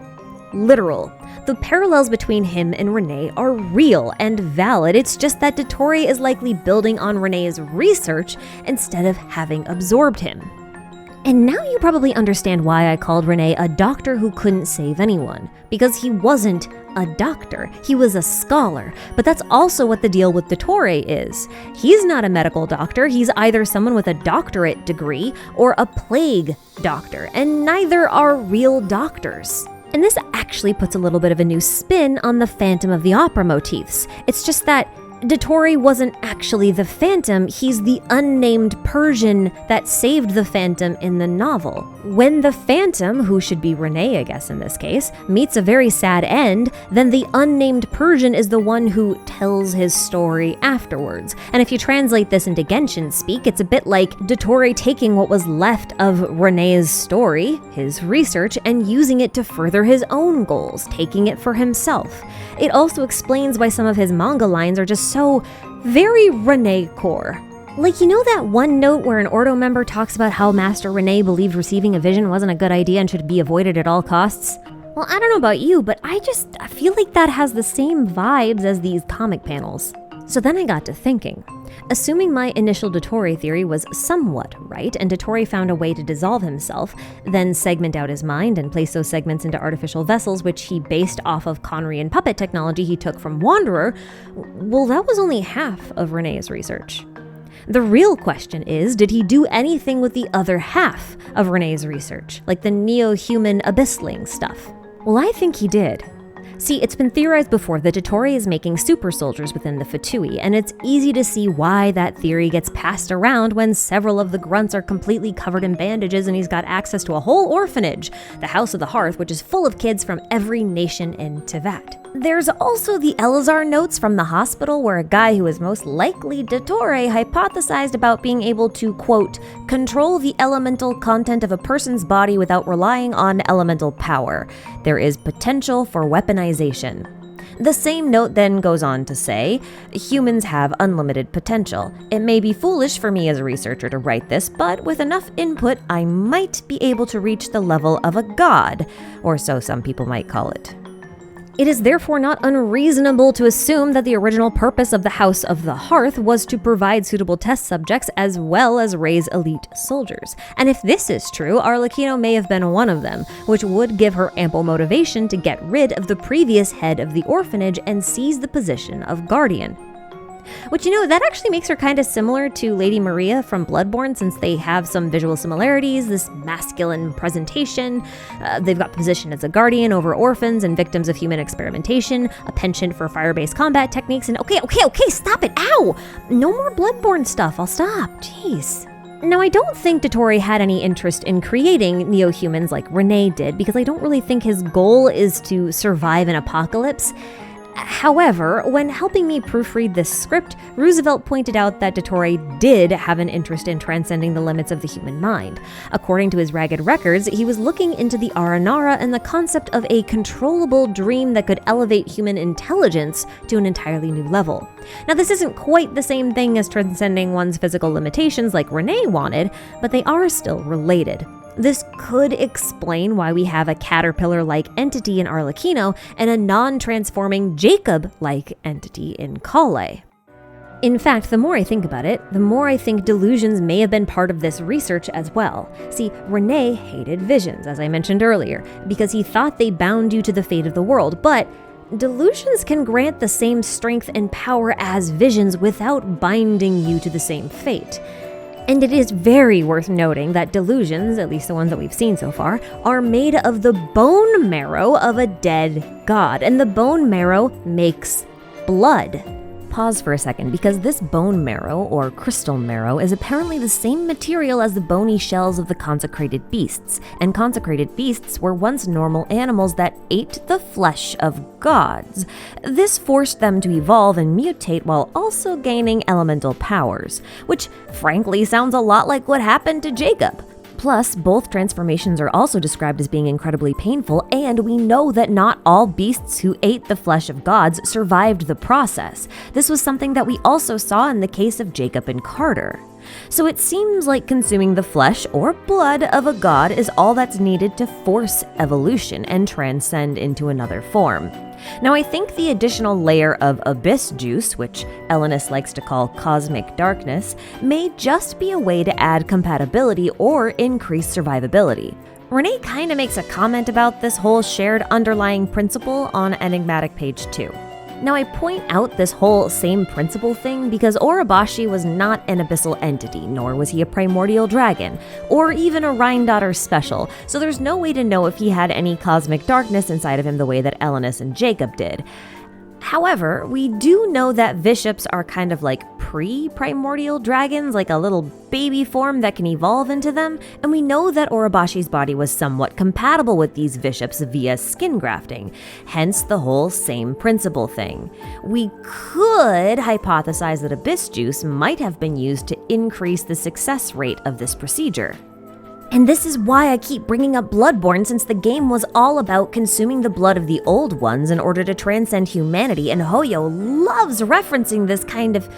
literal. The parallels between him and Renee are real and valid. It's just that Dottore is likely building on Renee's research instead of having absorbed him. And now you probably understand why I called Renee a doctor who couldn't save anyone. Because he wasn't a doctor, he was a scholar. But that's also what the deal with Dottore is. He's not a medical doctor, he's either someone with a doctorate degree or a plague doctor, and neither are real doctors. And this actually puts a little bit of a new spin on the Phantom of the Opera motifs. It's just that Dottore wasn't actually the Phantom, he's the unnamed Persian that saved the Phantom in the novel. When the Phantom, who should be Renee I guess in this case, meets a very sad end, then the unnamed Persian is the one who tells his story afterwards. And if you translate this into Genshin speak, it's a bit like Dottore taking what was left of Renee's story, his research, and using it to further his own goals, taking it for himself. It also explains why some of his manga lines are just so very Renee-core. Like, you know that one note where an Ordo member talks about how Master Renee believed receiving a vision wasn't a good idea and should be avoided at all costs? Well, I don't know about you, but I feel like that has the same vibes as these comic panels. So then I got to thinking. Assuming my initial Dottore theory was somewhat right, and Dottore found a way to dissolve himself, then segment out his mind and place those segments into artificial vessels, which he based off of Conrian puppet technology he took from Wanderer, well, that was only half of Renee's research. The real question is, did he do anything with the other half of Renee's research, like the neo-human abyssling stuff? Well, I think he did. See, it's been theorized before that Dottore is making super soldiers within the Fatui, and it's easy to see why that theory gets passed around when several of the grunts are completely covered in bandages and he's got access to a whole orphanage, the House of the Hearth, which is full of kids from every nation in Teyvat. There's also the Elazar notes from the hospital where a guy who is most likely Dottore hypothesized about being able to, quote, control the elemental content of a person's body without relying on elemental power. There is potential for weaponization. The same note then goes on to say, humans have unlimited potential. It may be foolish for me as a researcher to write this, but with enough input, I might be able to reach the level of a god, or so some people might call it. It is therefore not unreasonable to assume that the original purpose of the House of the Hearth was to provide suitable test subjects as well as raise elite soldiers. And if this is true, Arlecchino may have been one of them, which would give her ample motivation to get rid of the previous head of the orphanage and seize the position of guardian. Which, you know, that actually makes her kind of similar to Lady Maria from Bloodborne, since they have some visual similarities, this masculine presentation. They've got position as a guardian over orphans and victims of human experimentation, a penchant for fire-based combat techniques, and okay, stop it, ow! No more Bloodborne stuff, I'll stop, jeez. Now, I don't think Dottore had any interest in creating neo-humans like Renee did, because I don't really think his goal is to survive an apocalypse. However, when helping me proofread this script, Roosevelt pointed out that Dottore did have an interest in transcending the limits of the human mind. According to his ragged records, he was looking into the Aranara and the concept of a controllable dream that could elevate human intelligence to an entirely new level. Now, this isn't quite the same thing as transcending one's physical limitations like Renee wanted, but they are still related. This could explain why we have a caterpillar-like entity in Arlecchino and a non-transforming Jacob-like entity in Colle. In fact, the more I think about it, the more I think delusions may have been part of this research as well. See, Rene hated visions, as I mentioned earlier, because he thought they bound you to the fate of the world, but delusions can grant the same strength and power as visions without binding you to the same fate. And it is very worth noting that delusions, at least the ones that we've seen so far, are made of the bone marrow of a dead god, and the bone marrow makes blood. Pause for a second, because this bone marrow, or crystal marrow, is apparently the same material as the bony shells of the consecrated beasts, and consecrated beasts were once normal animals that ate the flesh of gods. This forced them to evolve and mutate while also gaining elemental powers, which frankly sounds a lot like what happened to Jacob. Plus, both transformations are also described as being incredibly painful, and we know that not all beasts who ate the flesh of gods survived the process. This was something that we also saw in the case of Jacob and Carter. So it seems like consuming the flesh or blood of a god is all that's needed to force evolution and transcend into another form. Now, I think the additional layer of abyss juice, which Ellenis likes to call cosmic darkness, may just be a way to add compatibility or increase survivability. Renee kind of makes a comment about this whole shared underlying principle on Enigmatic page 2. Now, I point out this whole same principle thing because Orobashi was not an abyssal entity, nor was he a primordial dragon, or even a Rhine-Daughter special, so there's no way to know if he had any cosmic darkness inside of him the way that Ellenis and Jacob did. However, we do know that Viships are kind of like pre-primordial dragons, like a little baby form that can evolve into them, and we know that Orobashi's body was somewhat compatible with these Viships via skin grafting, hence the whole same principle thing. We could hypothesize that abyss juice might have been used to increase the success rate of this procedure. And this is why I keep bringing up Bloodborne, since the game was all about consuming the blood of the old ones in order to transcend humanity, and Hoyo loves referencing this kind of...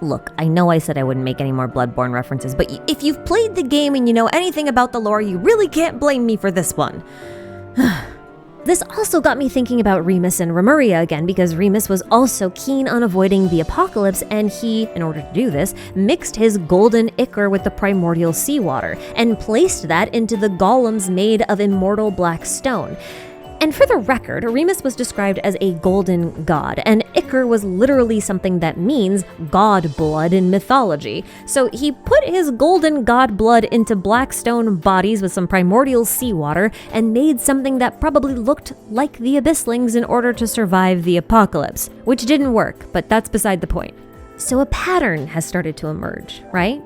Look, I know I said I wouldn't make any more Bloodborne references, but if you've played the game and you know anything about the lore, you really can't blame me for this one. This also got me thinking about Remus and Remuria again, because Remus was also keen on avoiding the apocalypse, and he, in order to do this, mixed his golden ichor with the primordial seawater, and placed that into the golems made of immortal black stone. And for the record, Remus was described as a golden god, and ichor was literally something that means god blood in mythology. So he put his golden god blood into black stone bodies with some primordial seawater and made something that probably looked like the Abysslings in order to survive the apocalypse, which didn't work, but that's beside the point. So a pattern has started to emerge, right?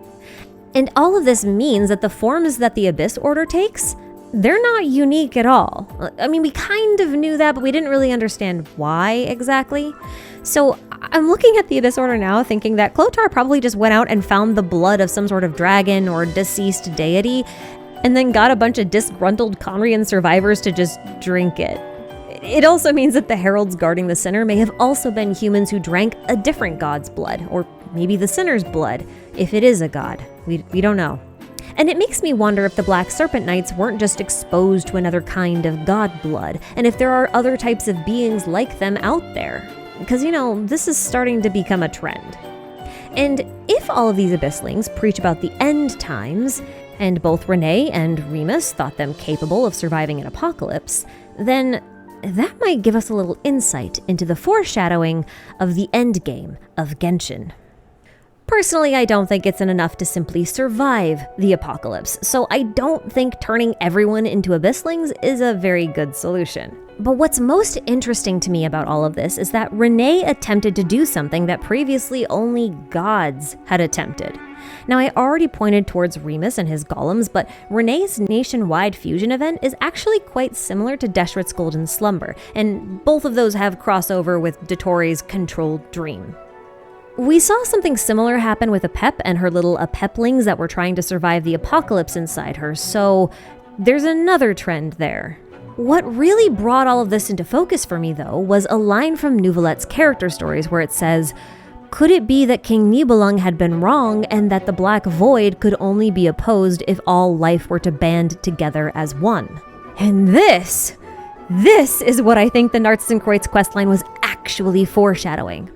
And all of this means that the forms that the Abyss Order takes, they're not unique at all. I mean, we kind of knew that, but we didn't really understand why exactly. So I'm looking at the Abyss Order now, thinking that Clothar probably just went out and found the blood of some sort of dragon or deceased deity, and then got a bunch of disgruntled Conrian survivors to just drink it. It also means that the heralds guarding the sinner may have also been humans who drank a different god's blood, or maybe the sinner's blood, if it is a god. We don't know. And it makes me wonder if the Black Serpent Knights weren't just exposed to another kind of god blood, and if there are other types of beings like them out there. Because, this is starting to become a trend. And if all of these Abysslings preach about the end times, and both Renee and Remus thought them capable of surviving an apocalypse, then that might give us a little insight into the foreshadowing of the endgame of Genshin. Personally, I don't think it's enough to simply survive the apocalypse, so I don't think turning everyone into Abysslings is a very good solution. But what's most interesting to me about all of this is that Renee attempted to do something that previously only gods had attempted. Now, I already pointed towards Remus and his golems, but Renee's nationwide fusion event is actually quite similar to Deshret's Golden Slumber, and both of those have crossover with Dottore controlled dream. We saw something similar happen with Apep and her little Apeplings that were trying to survive the apocalypse inside her, so there's another trend there. What really brought all of this into focus for me, though, was a line from Nouvelette's character stories where it says, "Could it be that King Nibelung had been wrong and that the Black Void could only be opposed if all life were to band together as one?" And this is what I think the Narcissenkreuz questline was actually foreshadowing.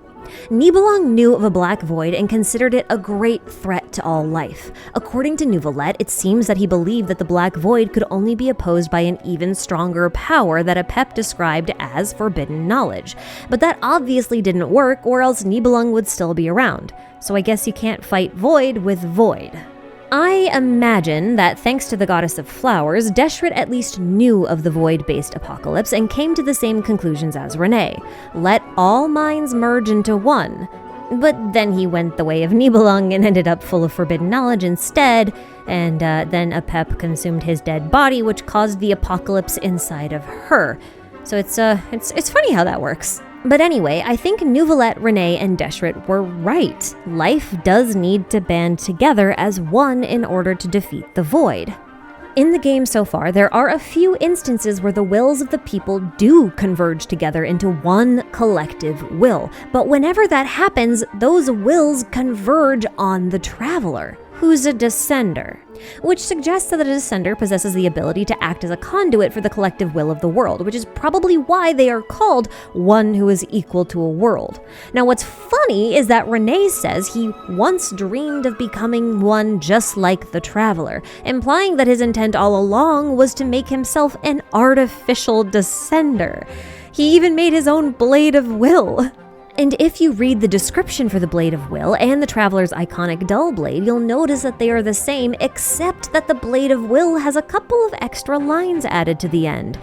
Nibelung knew of a Black Void and considered it a great threat to all life. According to Nouvelette, it seems that he believed that the Black Void could only be opposed by an even stronger power that Apep described as forbidden knowledge. But that obviously didn't work, or else Nibelung would still be around. So I guess you can't fight Void with Void. I imagine that thanks to the Goddess of Flowers, Deshret at least knew of the Void-based apocalypse and came to the same conclusions as Renee. Let all minds merge into one. But then he went the way of Nibelung and ended up full of forbidden knowledge instead, and then Apep consumed his dead body, which caused the apocalypse inside of her. So it's funny how that works. But anyway, I think Nouvelette, Renee, and Deshret were right. Life does need to band together as one in order to defeat the Void. In the game so far, there are a few instances where the wills of the people do converge together into one collective will. But whenever that happens, those wills converge on the Traveler, who's a Descender, which suggests that the Descender possesses the ability to act as a conduit for the collective will of the world, which is probably why they are called one who is equal to a world. Now, what's funny is that Renee says he once dreamed of becoming one just like the Traveler, implying that his intent all along was to make himself an artificial Descender. He even made his own Blade of Will. And if you read the description for the Blade of Will and the Traveler's iconic Dull Blade, you'll notice that they are the same, except that the Blade of Will has a couple of extra lines added to the end,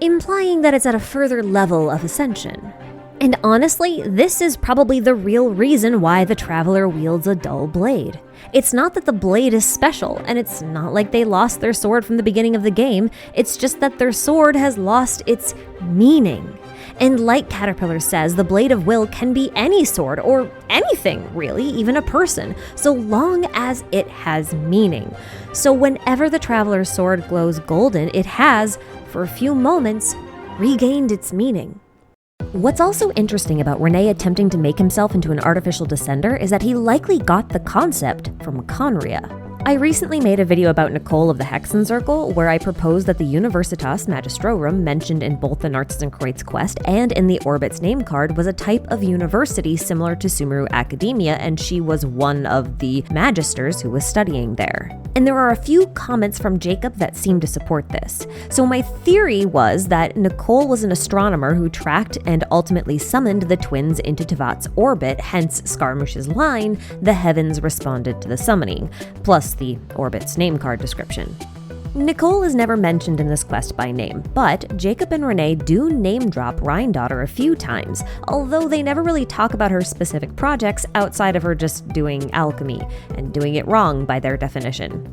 implying that it's at a further level of ascension. And honestly, this is probably the real reason why the Traveler wields a dull blade. It's not that the blade is special, and it's not like they lost their sword from the beginning of the game, it's just that their sword has lost its meaning. And like Caterpillar says, the Blade of Will can be any sword, or anything really, even a person, so long as it has meaning. So whenever the Traveler's sword glows golden, it has, for a few moments, regained its meaning. What's also interesting about Renee attempting to make himself into an artificial Descender is that he likely got the concept from Khaenri'ah. I recently made a video about Nicole of the Hexen Circle, where I proposed that the Universitas Magistrorum mentioned in both the Narcissenkreuz quest and in the Orbit's name card was a type of university similar to Sumeru Academia, and she was one of the magisters who was studying there. And there are a few comments from Jacob that seem to support this. So my theory was that Nicole was an astronomer who tracked and ultimately summoned the twins into Tevat's orbit, hence Scaramouche's line, "The heavens responded to the summoning," plus the Orbit's name card description. Nicole is never mentioned in this quest by name, but Jacob and Renee do name drop Rheindotter a few times, although they never really talk about her specific projects outside of her just doing alchemy, and doing it wrong by their definition.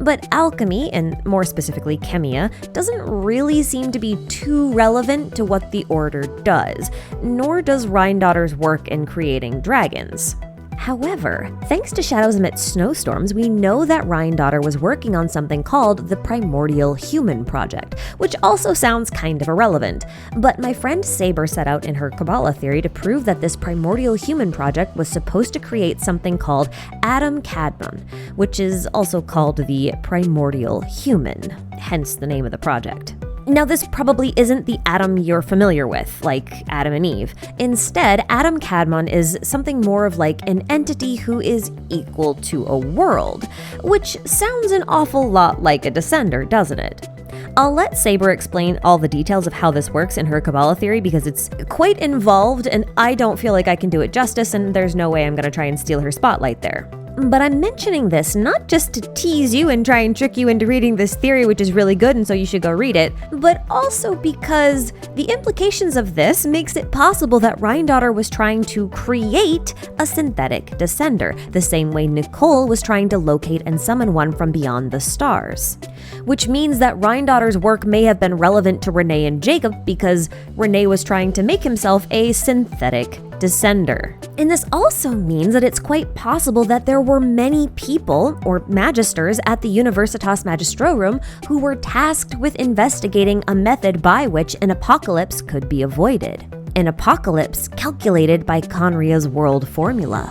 But alchemy, and more specifically chemia, doesn't really seem to be too relevant to what the Order does, nor does Rheindotter's work in creating dragons. However, thanks to Shadows Amidst Snowstorms, we know that Rheindotter was working on something called the Primordial Human Project, which also sounds kind of irrelevant. But my friend Saber set out in her Kabbalah theory to prove that this Primordial Human Project was supposed to create something called Adam Kadmon, which is also called the Primordial Human, hence the name of the project. Now, this probably isn't the Adam you're familiar with, like Adam and Eve. Instead, Adam Kadmon is something more of like an entity who is equal to a world, which sounds an awful lot like a Descender, doesn't it? I'll let Saber explain all the details of how this works in her Kabbalah theory because it's quite involved and I don't feel like I can do it justice, and there's no way I'm going to try and steal her spotlight there. But I'm mentioning this not just to tease you and try and trick you into reading this theory, which is really good and so you should go read it, but also because the implications of this makes it possible that Reindotter was trying to create a synthetic descender, the same way Nicole was trying to locate and summon one from beyond the stars. Which means that Reindotter's work may have been relevant to Renee and Jacob because Renee was trying to make himself a synthetic descender. And this also means that it's quite possible that there were many people, or magisters, at the Universitas Magistrorum who were tasked with investigating a method by which an apocalypse could be avoided. An apocalypse calculated by Conria's world formula.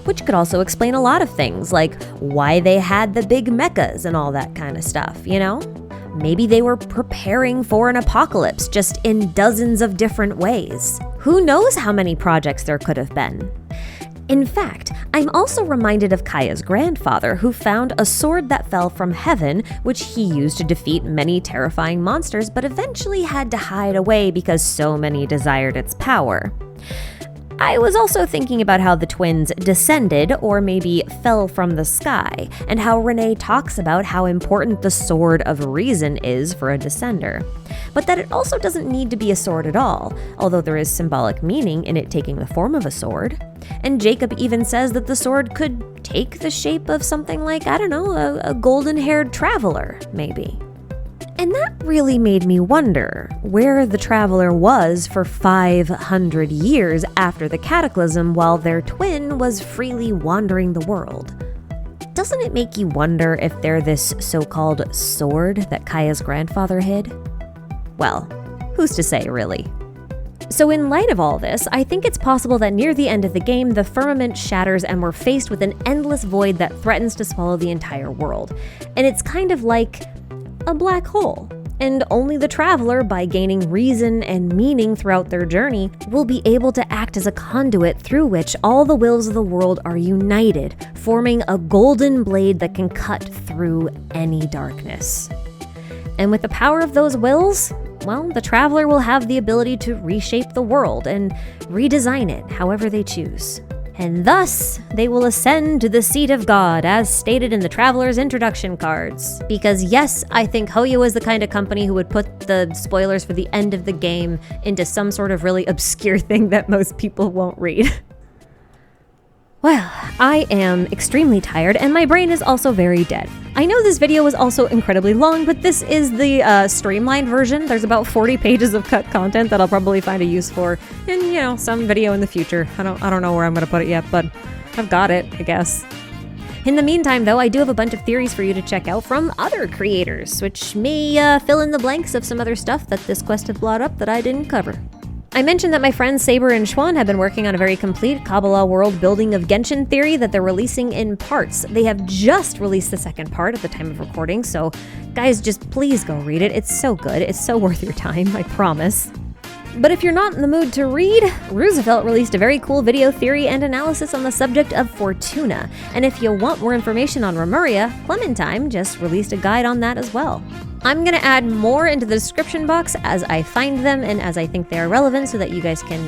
Which could also explain a lot of things, like why they had the big mechas and all that kind of stuff, you know? Maybe they were preparing for an apocalypse, just in dozens of different ways. Who knows how many projects there could have been? In fact, I'm also reminded of Kaya's grandfather, who found a sword that fell from heaven, which he used to defeat many terrifying monsters, but eventually had to hide away because so many desired its power. I was also thinking about how the twins descended, or maybe fell from the sky, and how Renee talks about how important the Sword of Reason is for a descender. But that it also doesn't need to be a sword at all, although there is symbolic meaning in it taking the form of a sword. And Jacob even says that the sword could take the shape of something like, I don't know, a golden-haired traveler, maybe. And that really made me wonder where the Traveler was for 500 years after the Cataclysm while their twin was freely wandering the world. Doesn't it make you wonder if they're this so-called sword that Kaya's grandfather hid? Well, who's to say, really? So in light of all this, I think it's possible that near the end of the game, the firmament shatters and we're faced with an endless void that threatens to swallow the entire world. And it's kind of like a black hole. And only the Traveler, by gaining reason and meaning throughout their journey, will be able to act as a conduit through which all the wills of the world are united, forming a golden blade that can cut through any darkness. And with the power of those wills, well, the Traveler will have the ability to reshape the world and redesign it however they choose. And thus, they will ascend to the seat of God, as stated in the Traveler's introduction cards. Because yes, I think Hoyo is the kind of company who would put the spoilers for the end of the game into some sort of really obscure thing that most people won't read. Well, I am extremely tired and my brain is also very dead. I know this video was also incredibly long, but this is the streamlined version. There's about 40 pages of cut content that I'll probably find a use for in, you know, some video in the future. I don't know where I'm gonna put it yet, but I've got it, I guess. In the meantime, though, I do have a bunch of theories for you to check out from other creators, which may fill in the blanks of some other stuff that this quest had brought up that I didn't cover. I mentioned that my friends Saber and Schwan have been working on a very complete Kabbalah world building of Genshin theory that they're releasing in parts. They have just released the second part at the time of recording, so guys, just please go read it. It's so good. It's so worth your time, I promise. But if you're not in the mood to read, Roosevelt released a very cool video theory and analysis on the subject of Fortuna. And if you want more information on Remuria, Clementine just released a guide on that as well. I'm gonna add more into the description box as I find them and as I think they are relevant so that you guys can,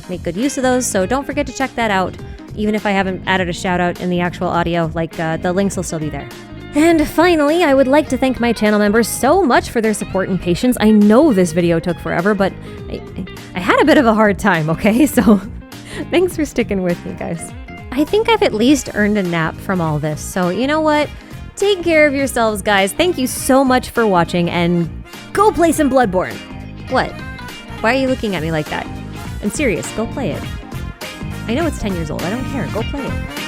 make good use of those. So don't forget to check that out. Even if I haven't added a shout out in the actual audio, the links will still be there. And finally, I would like to thank my channel members so much for their support and patience. I know this video took forever, but I had a bit of a hard time, okay? So thanks for sticking with me, guys. I think I've at least earned a nap from all this. So you know what? Take care of yourselves, guys. Thank you so much for watching, and go play some Bloodborne. What? Why are you looking at me like that? I'm serious. Go play it. I know it's 10 years old. I don't care. Go play it.